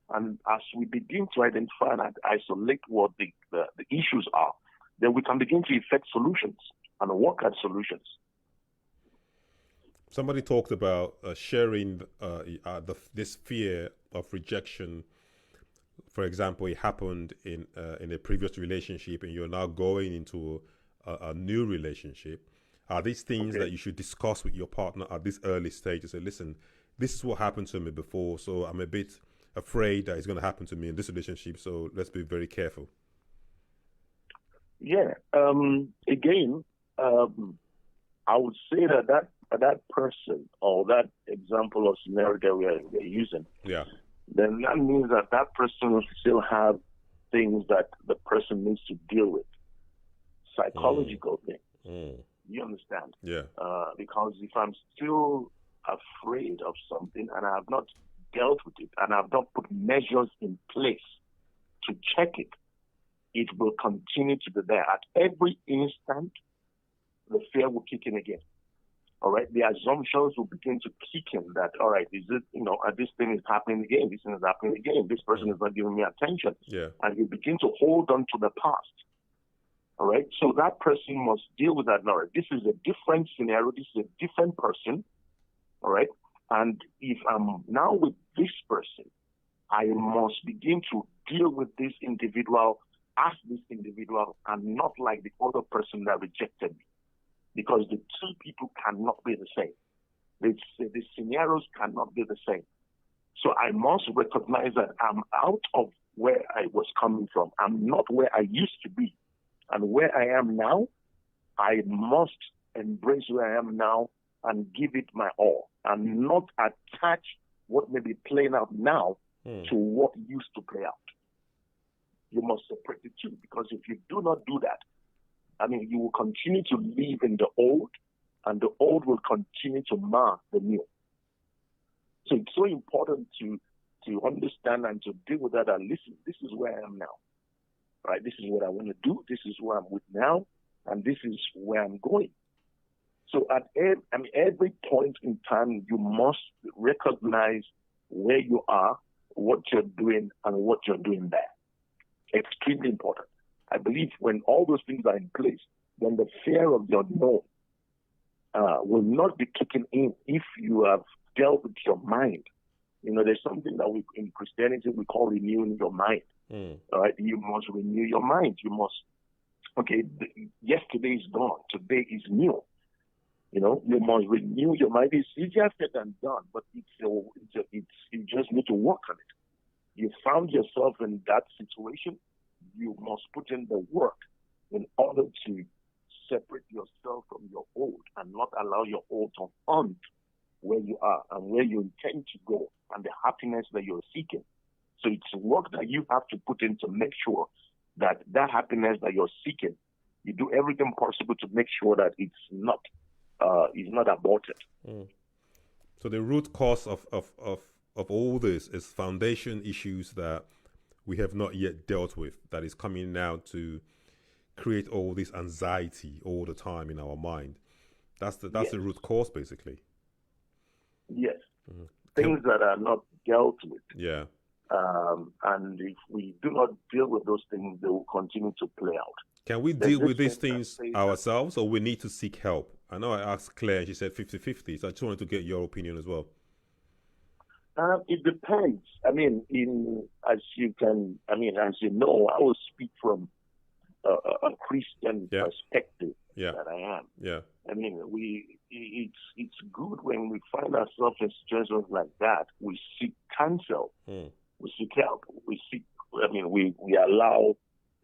And as we begin to identify and isolate what the issues are, then we can begin to effect solutions and work at solutions. Somebody talked about sharing this fear of rejection. For example, it happened in a previous relationship, and you're now going into a new relationship. Are these things that you should discuss with your partner at this early stage? To say, listen, this is what happened to me before, so I'm a bit afraid that it's going to happen to me in this relationship. So let's be very careful. Yeah. Again, I would say that person or that example or scenario that we're using, then that means that person will still have things that the person needs to deal with, psychological things. You understand? Yeah. Because if I'm still afraid of something and I have not dealt with it and I have not put measures in place to check it, it will continue to be there. At every instant, the fear will kick in again. All right, the assumptions will begin to kick in that, all right, is it, this thing is happening again, this thing is happening again, this person is not giving me attention. Yeah. And you begin to hold on to the past. All right, so that person must deal with that. All right, this is a different scenario, this is a different person. All right, and if I'm now with this person, I must begin to deal with this individual as this individual and not like the other person that rejected me. Because the two people cannot be the same. The scenarios cannot be the same. So I must recognize that I'm out of where I was coming from. I'm not where I used to be. And where I am now, I must embrace where I am now and give it my all. And not attach what may be playing out now to what used to play out. You must separate the two. Because if you do not do that, you will continue to live in the old, and the old will continue to mar the new. So it's so important to understand and to deal with that and listen, this is where I am now. Right? This is what I want to do. This is where I'm with now, and this is where I'm going. So at every point in time, you must recognize where you are, what you're doing, and what you're doing there. Extremely important. I believe when all those things are in place, then the fear of the unknown will not be kicking in if you have dealt with your mind. There's something that in Christianity we call renewing your mind. All right, you must renew your mind. You must. Yesterday is gone. Today is new. You must renew your mind. It's easier said than done, but you just need to work on it. You found yourself in that situation. You must put in the work in order to separate yourself from your old and not allow your old to haunt where you are and where you intend to go and the happiness that you're seeking. So it's work that you have to put in to make sure that happiness that you're seeking, you do everything possible to make sure that it's not aborted. So the root cause of all this is foundation issues that we have not yet dealt with, that is coming now to create all this anxiety all the time in our mind. That's the root cause, basically. Yes. Things that are not dealt with. Yeah. And if we do not deal with those things, they will continue to play out. Can we deal with these things ourselves, or we need to seek help? I know I asked Claire, and she said 50-50, so I just wanted to get your opinion as well. It depends. As you know, I will speak from a Christian perspective that I am. Yeah. It's good when we find ourselves in situations like that. We seek counsel. We seek help. We allow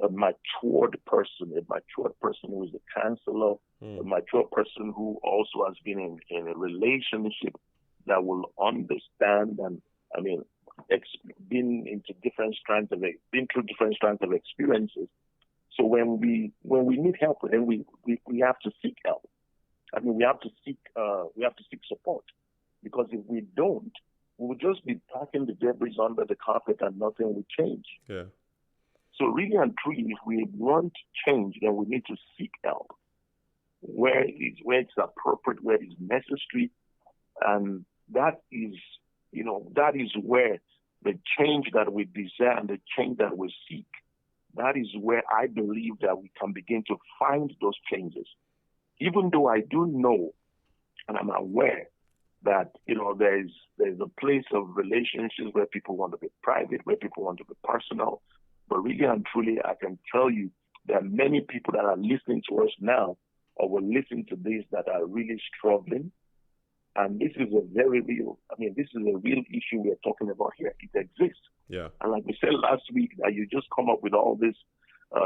a matured person who is a counselor, a mature person who also has been in a relationship that will understand and, been through different strands of experiences. So when we need help, then we have to seek help. We have to seek support, because if we don't, we will just be packing the debris under the carpet and nothing will change. Yeah. So really and truly, if we want change, then we need to seek help where it's appropriate, where it's necessary, and that is where the change that we desire and the change that we seek, that is where I believe that we can begin to find those changes. Even though I do know and I'm aware that, there's a place of relationships where people want to be private, where people want to be personal. But really and truly, I can tell you there are many people that are listening to us now or will listen to this that are really struggling. And this is a very real, this is a real issue we're talking about here. It exists. Yeah. And like we said last week, that you just come up with all these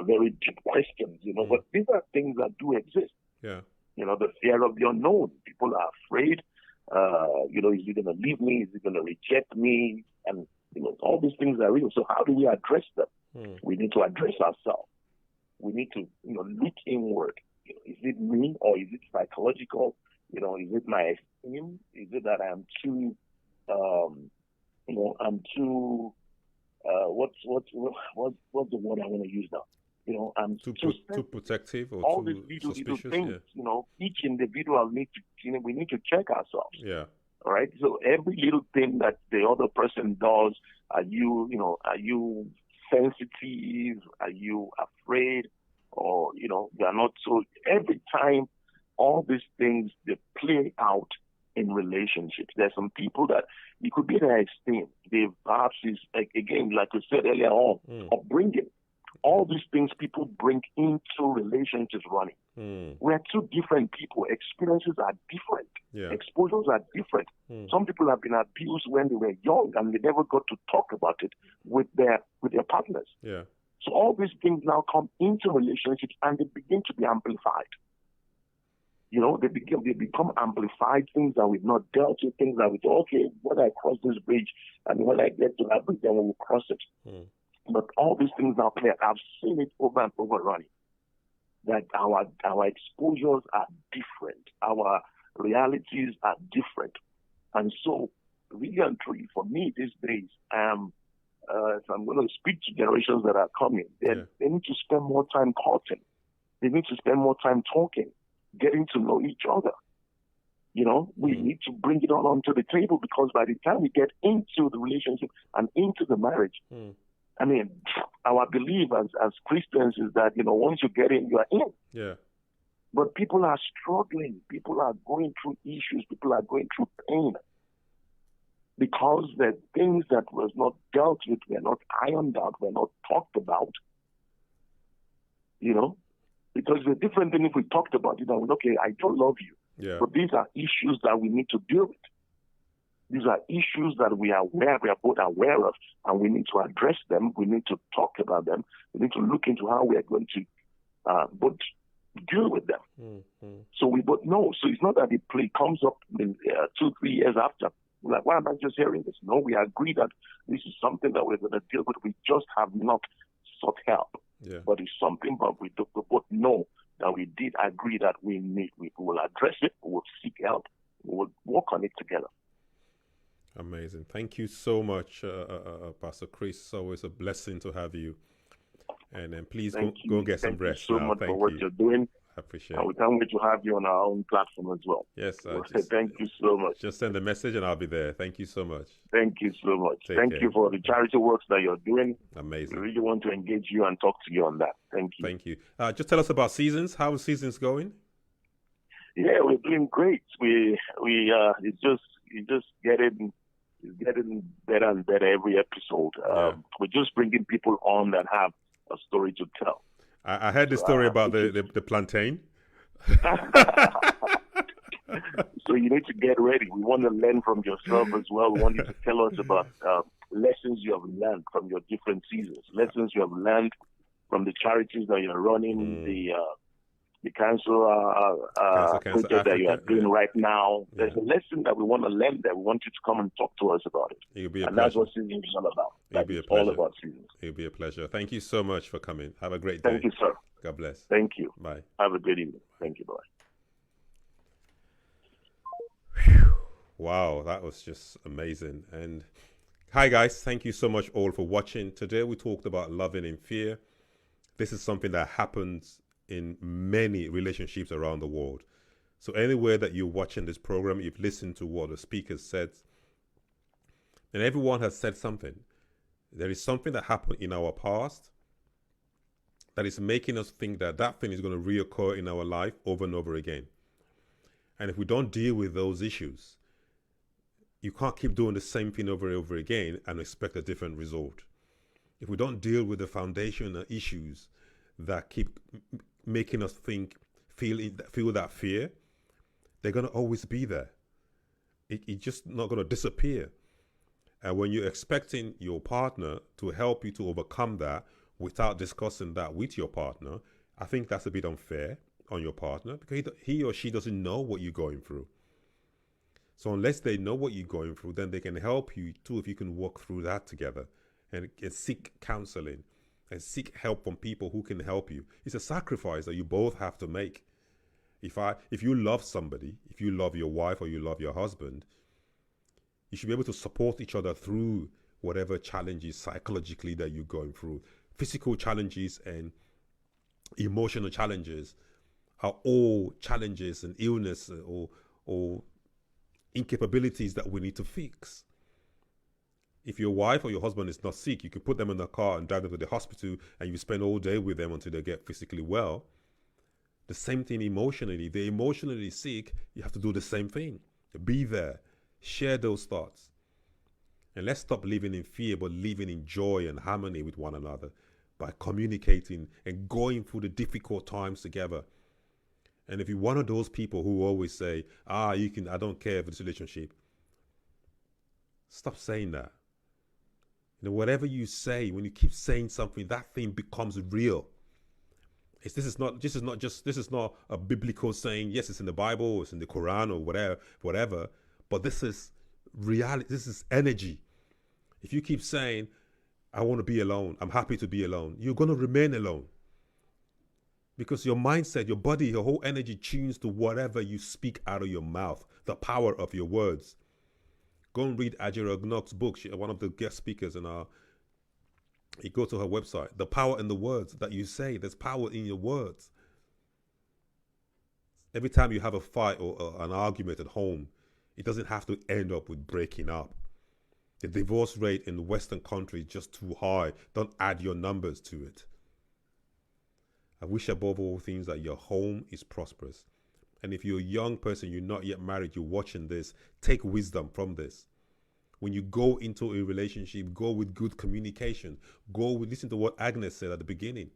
very deep questions, but these are things that do exist. Yeah. The fear of the unknown. People are afraid. Is he going to leave me? Is he going to reject me? And, all these things are real. So how do we address them? We need to address ourselves. We need to, look inward. Is it me or is it psychological? Is it my esteem? Is it that I'm too, what's the word I want to use now? I'm too protective or all too these suspicious. little things, Yeah. Each individual we need to check ourselves. Yeah. All right. So every little thing that the other person does, are you sensitive? Are you afraid? Or, you are not. So every time all these things, they play out in relationships. There's some people that it could be their esteem. They perhaps is, again, like we said earlier on, upbringing. All these things people bring into relationships, Ronnie. We're two different people. Experiences are different. Yeah. Exposures are different. Some people have been abused when they were young and they never got to talk about it with their partners. Yeah. So all these things now come into relationships and they begin to be amplified. They become amplified, things that we've not dealt with, things that we thought, okay, when I cross this bridge and when I get to that bridge, then we will cross it. But all these things are clear. I've seen it over and over, Ronnie, that our exposures are different. Our realities are different. And so, really and truly, for me these days, if I'm going to speak to generations that are coming, they need to spend more time courting. They need to spend more time talking, getting to know each other. We need to bring it all onto the table, because by the time we get into the relationship and into the marriage, our belief as Christians is that, once you get in, you are in. Yeah. But people are struggling. People are going through issues. People are going through pain. Because the things that was not dealt with, were not ironed out, were not talked about. Because the different thing if we talked about it, okay, I don't love you. Yeah. But these are issues that we need to deal with. These are issues that we are both aware of, and we need to address them. We need to talk about them. We need to look into how we are going to both deal with them. So we both know. So it's not that it comes up in 2-3 years after. We're like, why am I just hearing this? No, we agree that this is something that we're going to deal with. We just have not sought help. Yeah. But it's something that we both know that we did agree that we will address it. We will seek help. We will work on it together. Amazing. Thank you so much, Pastor Chris. It's always a blessing to have you. And then please go get some rest. Thank you so much for what you're doing. I appreciate it. And we can't wait to have you on our own platform as well. Yes. Thank you so much. Just send a message and I'll be there. Thank you so much. Thank you so much. Thank you for the charity works that you're doing. Amazing. We really want to engage you and talk to you on that. Thank you. Thank you. Just tell us about Seasons. How are Seasons going? Yeah, we're doing great. It's just getting better and better every episode. We're just bringing people on that have a story to tell. I heard the story about the plantain. So you need to get ready. We want to learn from yourself as well. We want you to tell us about lessons you have learned from your different seasons, lessons you have learned from the charities that you're running, the cancer project that you are doing right now. There's a lesson that we want to learn that we want you to come and talk to us about it. It'll be a and pleasure. That's what Seasons is all about. It'll be a pleasure. All about Seasons. It'll be a pleasure. Thank you so much for coming. Have a great day. Thank you, sir. God bless. Thank you. Bye. Have a good evening. Thank you. Bye. Wow, that was just amazing. And hi guys, thank you so much all for watching. Today we talked about loving in fear. This is something that happens in many relationships around the world. So anywhere that you're watching this program, you've listened to what the speakers said, and everyone has said something. There is something that happened in our past that is making us think that that thing is going to reoccur in our life over and over again. And if we don't deal with those issues, you can't keep doing the same thing over and over again and expect a different result. If we don't deal with the foundational issues that keep making us feel that fear, they're going to always be there. It's just not going to disappear. And when you're expecting your partner to help you to overcome that without discussing that with your partner, I think that's a bit unfair on your partner, because he or she doesn't know what you're going through. So unless they know what you're going through, then they can help you too if you can walk through that together and seek counseling and seek help from people who can help you. It's a sacrifice that you both have to make. If you love somebody, if you love your wife or you love your husband, you should be able to support each other through whatever challenges psychologically that you're going through. Physical challenges and emotional challenges are all challenges and illness or incapabilities that we need to fix. If your wife or your husband is not sick, you can put them in the car and drive them to the hospital and you spend all day with them until they get physically well. The same thing emotionally. If they're emotionally sick, you have to do the same thing. Be there. Share those thoughts. And let's stop living in fear, but living in joy and harmony with one another by communicating and going through the difficult times together. And if you're one of those people who always say, I don't care for this relationship, stop saying that. Whatever you say, when you keep saying something, that thing becomes real. This is not a biblical saying. Yes, it's in the Bible, it's in the Quran or whatever, but this is reality. This is energy. If you keep saying, I want to be alone, I'm happy to be alone, you're going to remain alone. Because your mindset, your body, your whole energy tunes to whatever you speak out of your mouth, the power of your words. Go and read Aderonke's book. She's one of the guest speakers in our. You go to her website. The power in the words that you say. There's power in your words. Every time you have a fight or an argument at home, it doesn't have to end up with breaking up. The divorce rate in the Western country is just too high. Don't add your numbers to it. I wish above all things that your home is prosperous. And if you're a young person, you're not yet married, you're watching this, take wisdom from this. When you go into a relationship, go with good communication. Listen to what Agnes said at the beginning.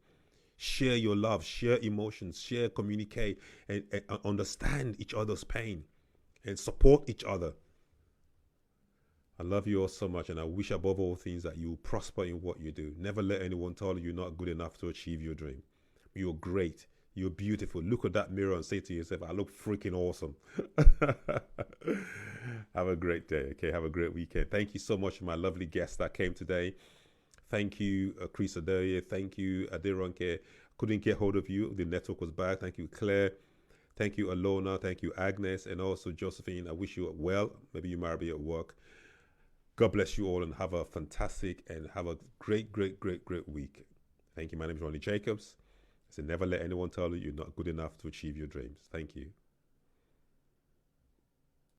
Share your love, share emotions, communicate, and understand each other's pain and support each other. I love you all so much, and I wish above all things that you prosper in what you do. Never let anyone tell you you're not good enough to achieve your dream. You're great. You're beautiful. Look at that mirror and say to yourself, I look freaking awesome. Have a great day. Okay, have a great weekend. Thank you so much for my lovely guests that came today. Thank you, Chris Adeoye. Thank you, Aderonke. Couldn't get hold of you. The network was bad. Thank you, Clare. Thank you, Alona. Thank you, Agnes. And also Josephine. I wish you well. Maybe you might be at work. God bless you all and have a fantastic and have a great, great, great, great week. Thank you. My name is Ronnie Jacobs. I said, never let anyone tell you you're not good enough to achieve your dreams. Thank you.